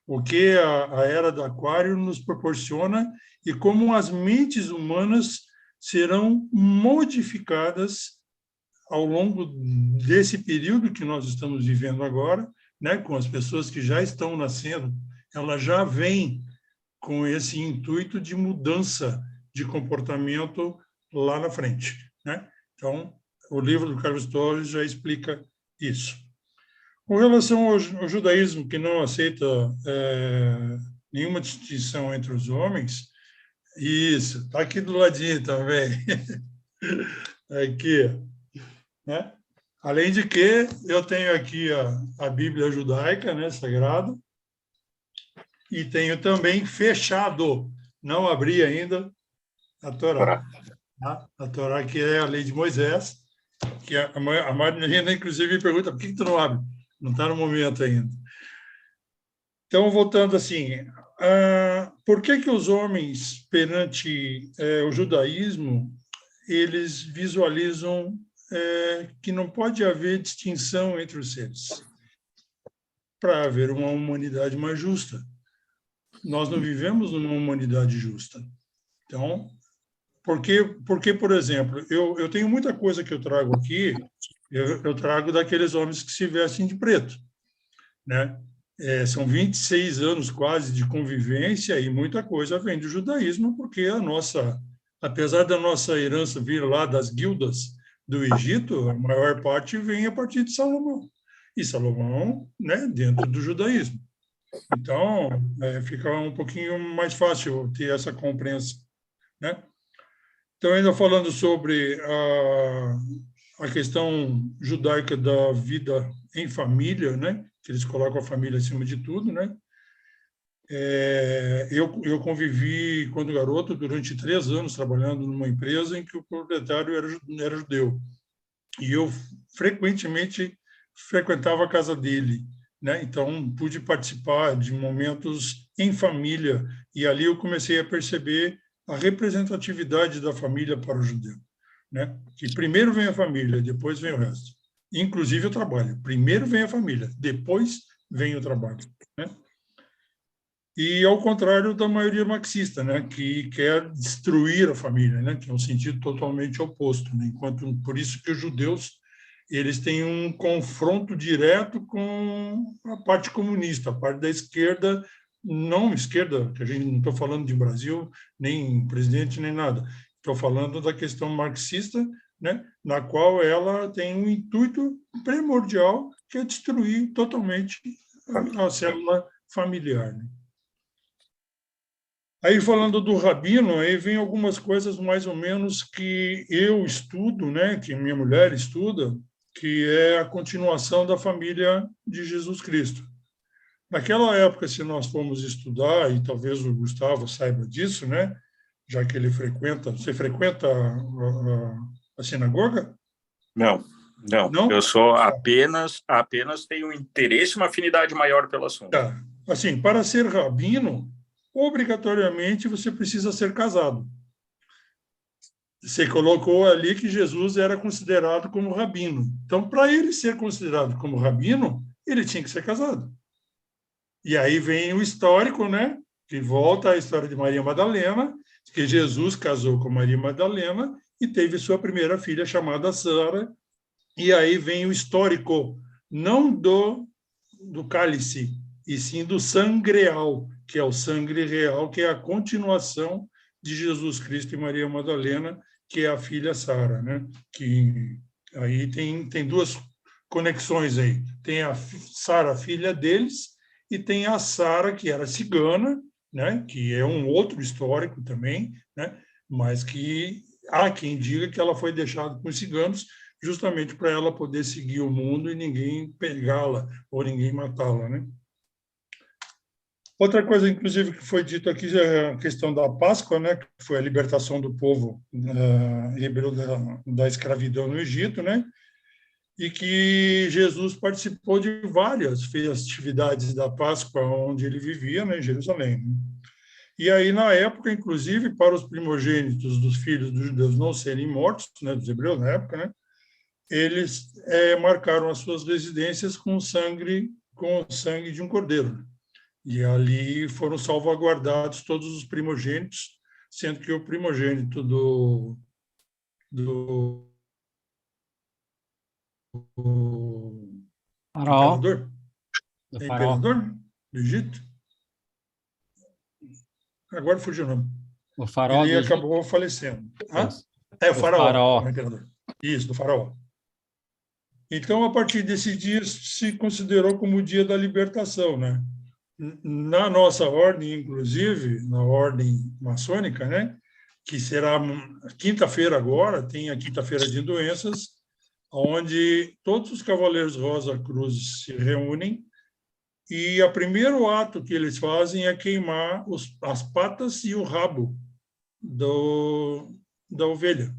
o que a Era do Aquário nos proporciona e como as mentes humanas serão modificadas ao longo desse período que nós estamos vivendo agora, né, com as pessoas que já estão nascendo, elas já vêm com esse intuito de mudança de comportamento lá na frente, né? Então, o livro do Carlos Torres já explica isso. Com relação ao judaísmo, que não aceita nenhuma distinção entre os homens, isso, está aqui do ladinho também. Aqui, né? Além de que eu tenho aqui a Bíblia judaica, né, sagrada, e tenho também fechado, não abri ainda, a Torá. Tá? A Torá, que é a lei de Moisés, que a Marina, inclusive, me pergunta, por que tu não abre? Não está no momento ainda. Então, voltando assim, por que os homens, perante o judaísmo, eles visualizam que não pode haver distinção entre os seres? Para haver uma humanidade mais justa. Nós não vivemos numa humanidade justa. Então, porque por exemplo, eu tenho muita coisa que eu trago aqui, eu trago daqueles homens que se vestem de preto, né? São 26 anos quase de convivência e muita coisa vem do judaísmo, porque apesar da nossa herança vir lá das guildas do Egito, a maior parte vem a partir de Salomão. E Salomão, né, dentro do judaísmo. Então, fica um pouquinho mais fácil ter essa compreensão, né? Então, ainda falando sobre a questão judaica da vida em família, né, que eles colocam a família acima de tudo, né? Eu convivi, quando garoto, durante 3 anos trabalhando numa empresa em que o proprietário era judeu. E eu frequentemente frequentava a casa dele, né? Então, pude participar de momentos em família, e ali eu comecei a perceber a representatividade da família para o judeu, né? Que primeiro vem a família, depois vem o resto. Inclusive o trabalho. Primeiro vem a família, depois vem o trabalho, né? E ao contrário da maioria marxista, né, que quer destruir a família, né, que é um sentido totalmente oposto, né? Enquanto por isso que os judeus eles têm um confronto direto com a parte comunista, a parte da esquerda, não esquerda, que a gente não estou falando de Brasil, nem presidente, nem nada. Estou falando da questão marxista, né, na qual ela tem um intuito primordial, que é destruir totalmente a célula familiar, né? Aí, falando do Rabino, aí vem algumas coisas mais ou menos que eu estudo, né, que minha mulher estuda, que é a continuação da família de Jesus Cristo. Naquela época, se nós formos estudar, e talvez o Gustavo saiba disso, né, já que ele frequenta... Você frequenta a sinagoga? Não. Não? Eu só apenas tenho um interesse, uma afinidade maior pelo assunto. Tá. Assim, para ser rabino, obrigatoriamente você precisa ser casado. Você colocou ali que Jesus era considerado como rabino. Então, para ele ser considerado como rabino, ele tinha que ser casado. E aí vem o histórico, né? Que volta à história de Maria Madalena, que Jesus casou com Maria Madalena e teve sua primeira filha chamada Sara. E aí vem o histórico, não do cálice, e sim do sangreal, que é o sangue real, que é a continuação de Jesus Cristo e Maria Madalena, que é a filha Sara, né? Que aí tem 2 conexões aí. Tem a Sara, filha deles, e tem a Sara, que era cigana, né? Que é um outro histórico também, né? Mas que há quem diga que ela foi deixada com os ciganos justamente para ela poder seguir o mundo e ninguém pegá-la ou ninguém matá-la, né? Outra coisa, inclusive, que foi dito aqui é a questão da Páscoa, né, que foi a libertação do povo hebreu da escravidão no Egito, né, e que Jesus participou de várias festividades da Páscoa onde ele vivia, né, em Jerusalém. E aí, na época, inclusive, para os primogênitos dos filhos dos judeus não serem mortos, né, dos hebreus na época, né, eles marcaram as suas residências com o sangue de um cordeiro. E ali foram salvaguardados todos os primogênitos, sendo que o primogênito do Faraó. Imperador do Egito. Agora fugiu o nome. O faraó ele acabou falecendo. O faraó. O imperador. Isso, do faraó. Então, a partir desse dia, se considerou como o dia da libertação, né? Na nossa ordem, inclusive, na ordem maçônica, né? Que será quinta-feira agora, tem a quinta-feira de doenças, onde todos os Cavaleiros Rosa Cruz se reúnem e o primeiro ato que eles fazem é queimar as patas e o rabo da ovelha,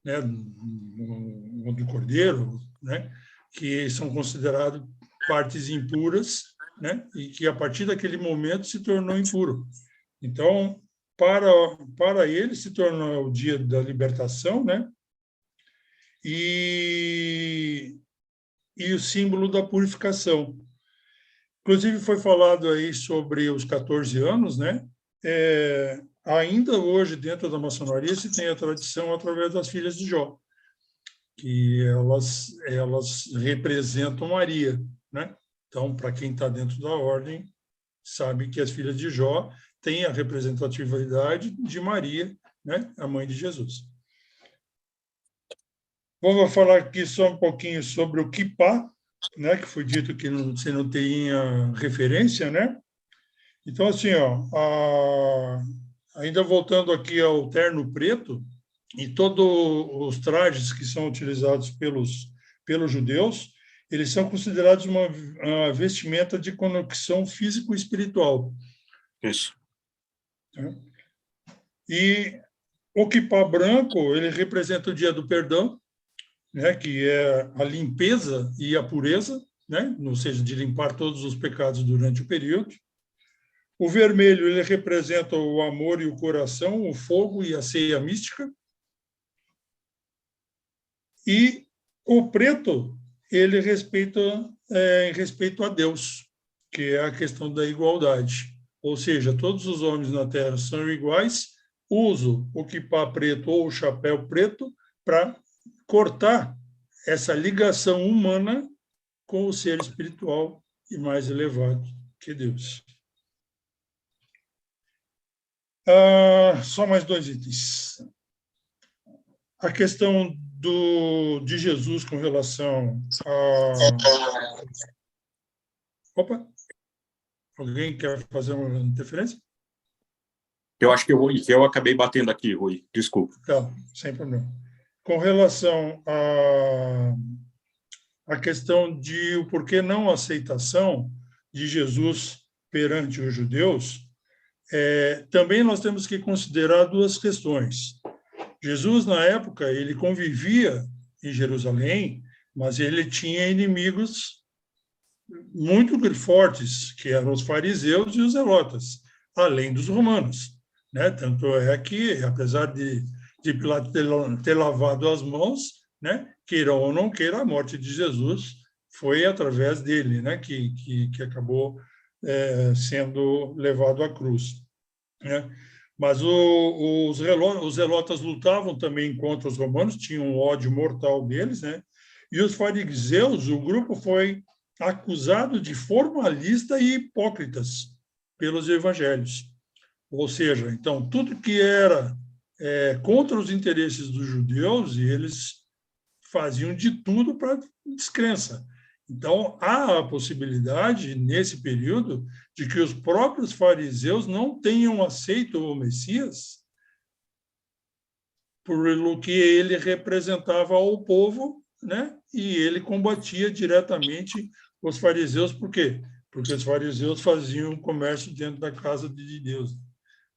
né? Do cordeiro, né? Que são considerados partes impuras, né? E que a partir daquele momento se tornou impuro. Então, para ele se tornou o dia da libertação, né? E o símbolo da purificação. Inclusive foi falado aí sobre os 14 anos, né? Ainda hoje dentro da maçonaria se tem a tradição através das filhas de Jó, que elas representam Maria, né? Então, para quem está dentro da ordem, sabe que as filhas de Jó têm a representatividade de Maria, né? A mãe de Jesus. Vamos falar aqui só um pouquinho sobre o Kippá, né? Que foi dito que você não tinha referência, né? Então, assim, ainda voltando aqui ao terno preto, e todos os trajes que são utilizados pelos judeus, eles são considerados uma vestimenta de conexão físico-espiritual. Isso. E o kippá branco, ele representa o dia do perdão, né, que é a limpeza e a pureza, né, ou seja, de limpar todos os pecados durante o período. O vermelho, ele representa o amor e o coração, o fogo e a ceia mística. E o preto, ele em respeito a Deus, que é a questão da igualdade. Ou seja, todos os homens na Terra são iguais, uso o kippá preto ou o chapéu preto para cortar essa ligação humana com o ser espiritual e mais elevado que Deus. Só mais 2 itens. A questão de Jesus com relação a... Opa! Alguém quer fazer uma interferência? Eu acho que eu acabei batendo aqui, Rui. Desculpa. Tá, sem problema. Com relação à questão de o porquê não aceitação de Jesus perante os judeus, também nós temos que considerar 2 questões. Jesus, na época, ele convivia em Jerusalém, mas ele tinha inimigos muito fortes, que eram os fariseus e os zelotas, além dos romanos, né? Tanto é que, apesar de Pilato ter lavado as mãos, né, queira ou não queira, a morte de Jesus foi através dele, né, que acabou sendo levado à cruz, né? Mas os zelotas lutavam também contra os romanos, tinham um ódio mortal deles, né? E os fariseus, o grupo foi acusado de formalista e hipócritas pelos evangelhos. Ou seja, então, tudo que era contra os interesses dos judeus, eles faziam de tudo para descrença. Então, há a possibilidade, nesse período, de que os próprios fariseus não tenham aceito o Messias por o que ele representava ao povo, né? E ele combatia diretamente os fariseus. Por quê? Porque os fariseus faziam comércio dentro da casa de Deus,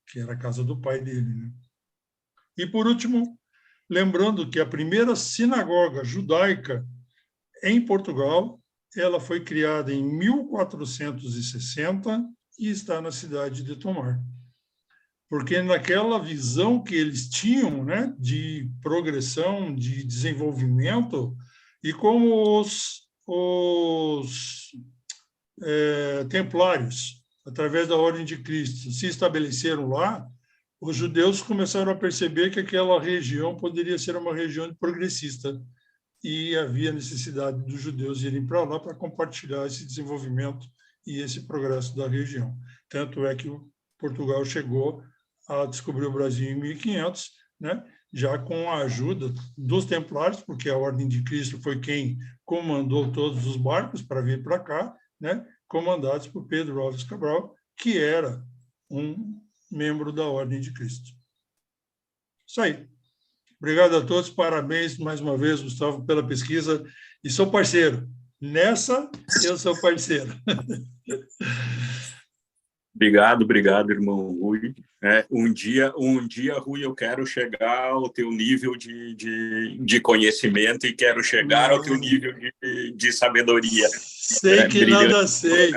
que era a casa do pai dele, né? E, por último, lembrando que a primeira sinagoga judaica em Portugal, ela foi criada em 1460 e está na cidade de Tomar. Porque naquela visão que eles tinham, né, de progressão, de desenvolvimento, e como os templários, através da Ordem de Cristo, se estabeleceram lá, os judeus começaram a perceber que aquela região poderia ser uma região progressista e havia necessidade dos judeus irem para lá para compartilhar esse desenvolvimento e esse progresso da região. Tanto é que Portugal chegou a descobrir o Brasil em 1500, né? Já com a ajuda dos templários, porque a Ordem de Cristo foi quem comandou todos os barcos para vir para cá, né? Comandados por Pedro Álvares Cabral, que era um membro da Ordem de Cristo. Isso aí. Obrigado a todos, parabéns mais uma vez, Gustavo, pela pesquisa, e sou parceiro. Nessa, eu sou parceiro. Obrigado, irmão Rui. Um dia, Rui, eu quero chegar ao teu nível de conhecimento e quero chegar ao teu nível de sabedoria. Sei que nada sei.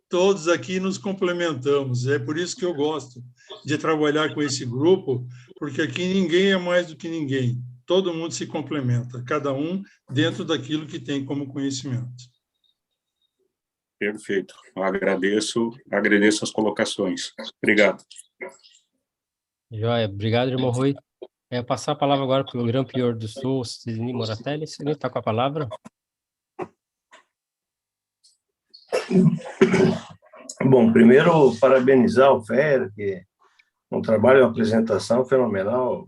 Todos aqui nos complementamos. É por isso que eu gosto de trabalhar com esse grupo, porque aqui ninguém é mais do que ninguém. Todo mundo se complementa, cada um dentro daquilo que tem como conhecimento. Perfeito. Agradeço as colocações. Obrigado. Joia. Obrigado, irmão Rui. Passar a palavra agora para o Gran Prior do Sul, Sidney Moratelli. Sidney, está com a palavra? Bom, primeiro, parabenizar o Fer, que um trabalho, uma apresentação fenomenal,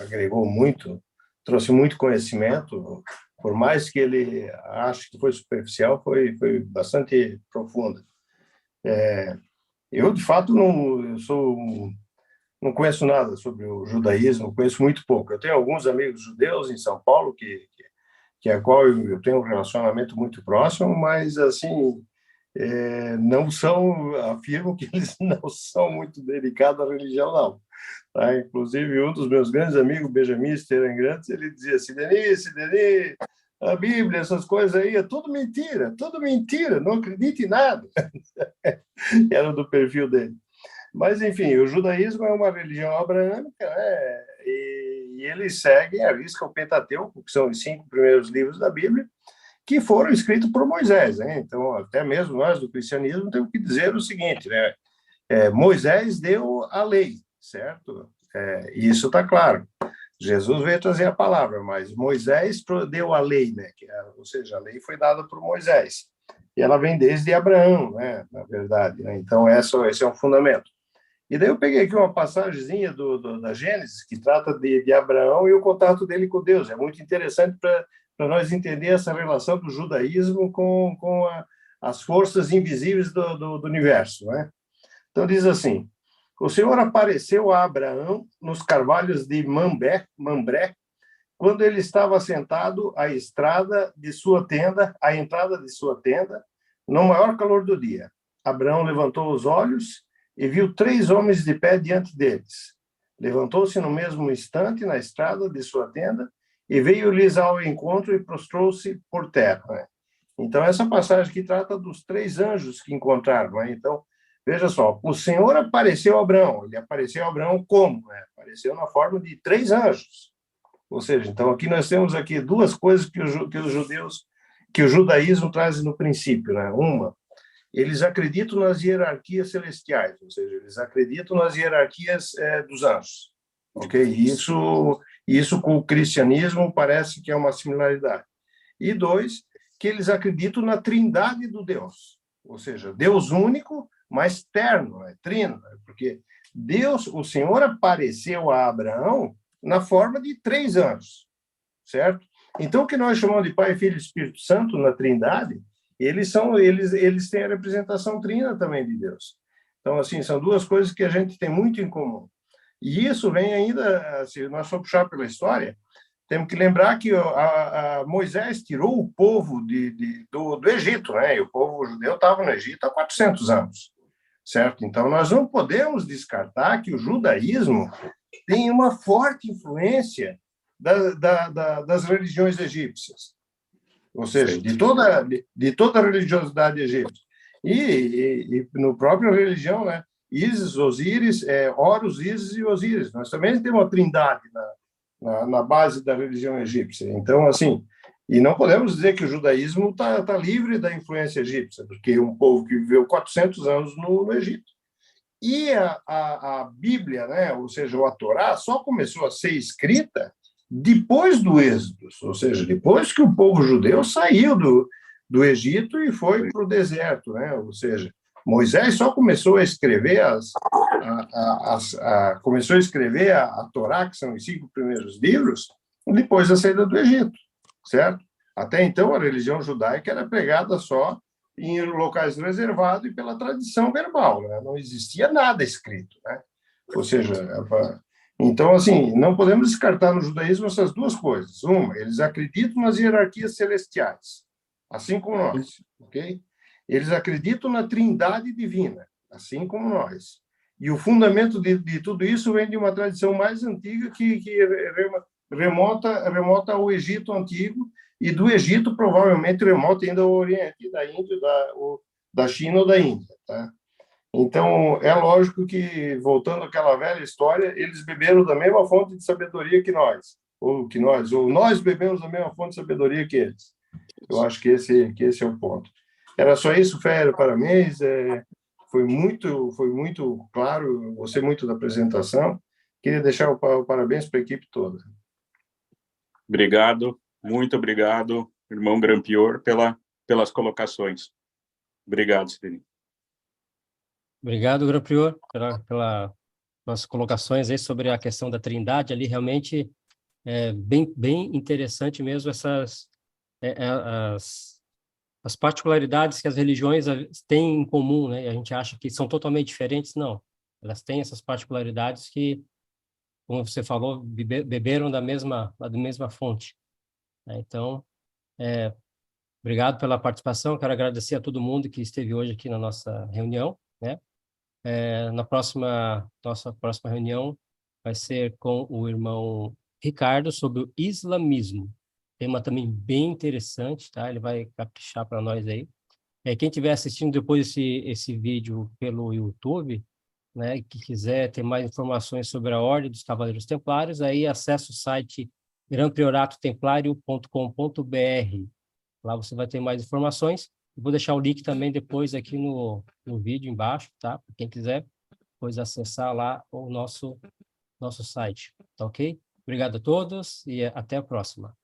agregou muito, trouxe muito conhecimento, por mais que ele ache que foi superficial, foi bastante profunda. Eu, de fato, não conheço nada sobre o judaísmo, conheço muito pouco. Eu tenho alguns amigos judeus em São Paulo que que a qual eu tenho um relacionamento muito próximo, mas, assim, não são, afirmo que eles não são muito dedicados à religião, não. Tá? Inclusive, um dos meus grandes amigos, Benjamin Sterengrands, ele dizia assim, Denis, a Bíblia, essas coisas aí, é tudo mentira, não acredite em nada. Era do perfil dele. Mas, enfim, o judaísmo é uma religião abraâmica, né? E eles seguem a risca o Pentateuco, que são os 5 primeiros livros da Bíblia, que foram escritos por Moisés, né? Então, até mesmo nós do cristianismo temos que dizer o seguinte, né? Moisés deu a lei, certo? Isso está claro. Jesus veio trazer a palavra, mas Moisés deu a lei, né? Ou seja, a lei foi dada por Moisés. E ela vem desde Abraão, né? Na verdade, né? Então, esse é um fundamento. E daí eu peguei aqui uma passagemzinha da Gênesis, que trata de Abraão e o contato dele com Deus. É muito interessante para nós entender essa relação do judaísmo com as forças invisíveis do universo, né? Então, diz assim, o Senhor apareceu a Abraão nos carvalhos de Mambré, quando ele estava sentado à entrada de sua tenda, no maior calor do dia. Abraão levantou os olhos e viu 3 homens de pé diante deles. Levantou-se no mesmo instante na estrada de sua tenda e veio-lhes ao encontro e prostrou-se por terra. Né? Então, essa passagem aqui trata dos 3 anjos que encontraram. Né? Então, veja só, o Senhor apareceu a Abraão. Ele apareceu a Abraão como? Né? Apareceu na forma de 3 anjos. Ou seja, então aqui nós temos aqui 2 coisas que o judaísmo traz no princípio. Né? Uma, eles acreditam nas hierarquias celestiais, ou seja, eles acreditam nas hierarquias dos anjos. Ok? Isso com o cristianismo parece que é uma similaridade. E 2, que eles acreditam na trindade do Deus, ou seja, Deus único, mas terno, trino, porque Deus, o Senhor apareceu a Abraão na forma de 3 anjos, certo? Então, o que nós chamamos de Pai, Filho e Espírito Santo na trindade, eles têm a representação trina também de Deus. Então, assim, são 2 coisas que a gente tem muito em comum. E isso vem ainda, se nós for puxar pela história, temos que lembrar que Moisés tirou o povo do Egito, né? E o povo judeu estava no Egito há 400 anos, certo? Então, nós não podemos descartar que o judaísmo tem uma forte influência das religiões egípcias, ou seja, de toda a religiosidade egípcia. E no próprio religião, né? Ísis, Osíris, Horus, Ísis e Osíris. Nós também temos uma trindade na base da religião egípcia. Então, assim, e não podemos dizer que o judaísmo tá livre da influência egípcia, porque é um povo que viveu 400 anos no Egito. E a Bíblia, né, ou seja, a Torá, só começou a ser escrita depois do Êxodo, ou seja, depois que o povo judeu saiu do Egito e foi para o deserto, né? Ou seja, Moisés só começou a escrever a Torá, que são os 5 primeiros livros, depois da saída do Egito, certo? Até então, a religião judaica era pregada só em locais reservados e pela tradição verbal, né? Não existia nada escrito, né? Ou seja, então, assim, não podemos descartar no judaísmo essas 2 coisas. Uma, eles acreditam nas hierarquias celestiais, assim como nós, ok? Eles acreditam na trindade divina, assim como nós. E o fundamento de tudo isso vem de uma tradição mais antiga que remota ao Egito Antigo, e do Egito provavelmente remota ainda ao Oriente, da Índia, da China ou da Índia. Tá? Então, é lógico que, voltando àquela velha história, eles beberam da mesma fonte de sabedoria que nós, ou nós bebemos da mesma fonte de sabedoria que eles. Eu acho que esse é o ponto. Era só isso, Fério, parabéns. Foi muito claro, gostei muito da apresentação. Queria deixar o parabéns para a equipe toda. Obrigado, muito obrigado, irmão Grampior, pelas colocações. Obrigado, Sidney. Obrigado, Grampior, pelas colocações aí sobre a questão da trindade. Ali realmente é bem interessante mesmo as particularidades que as religiões têm em comum, né? E a gente acha que são totalmente diferentes, não. Elas têm essas particularidades que, como você falou, beberam da mesma fonte. Né? Então, Obrigado pela participação. Quero agradecer a todo mundo que esteve hoje aqui na nossa reunião, né? Nossa próxima reunião vai ser com o irmão Ricardo sobre o islamismo. Tema também bem interessante, tá? Ele vai caprichar para nós aí. Quem estiver assistindo depois esse vídeo pelo YouTube, né, que quiser ter mais informações sobre a Ordem dos Cavaleiros Templários, aí acessa o site granpriorato-templário.com.br. Lá você vai ter mais informações. Eu vou deixar o link também depois aqui no vídeo embaixo, tá? Para quem quiser depois acessar lá o nosso site, tá ok? Obrigado a todos e até a próxima.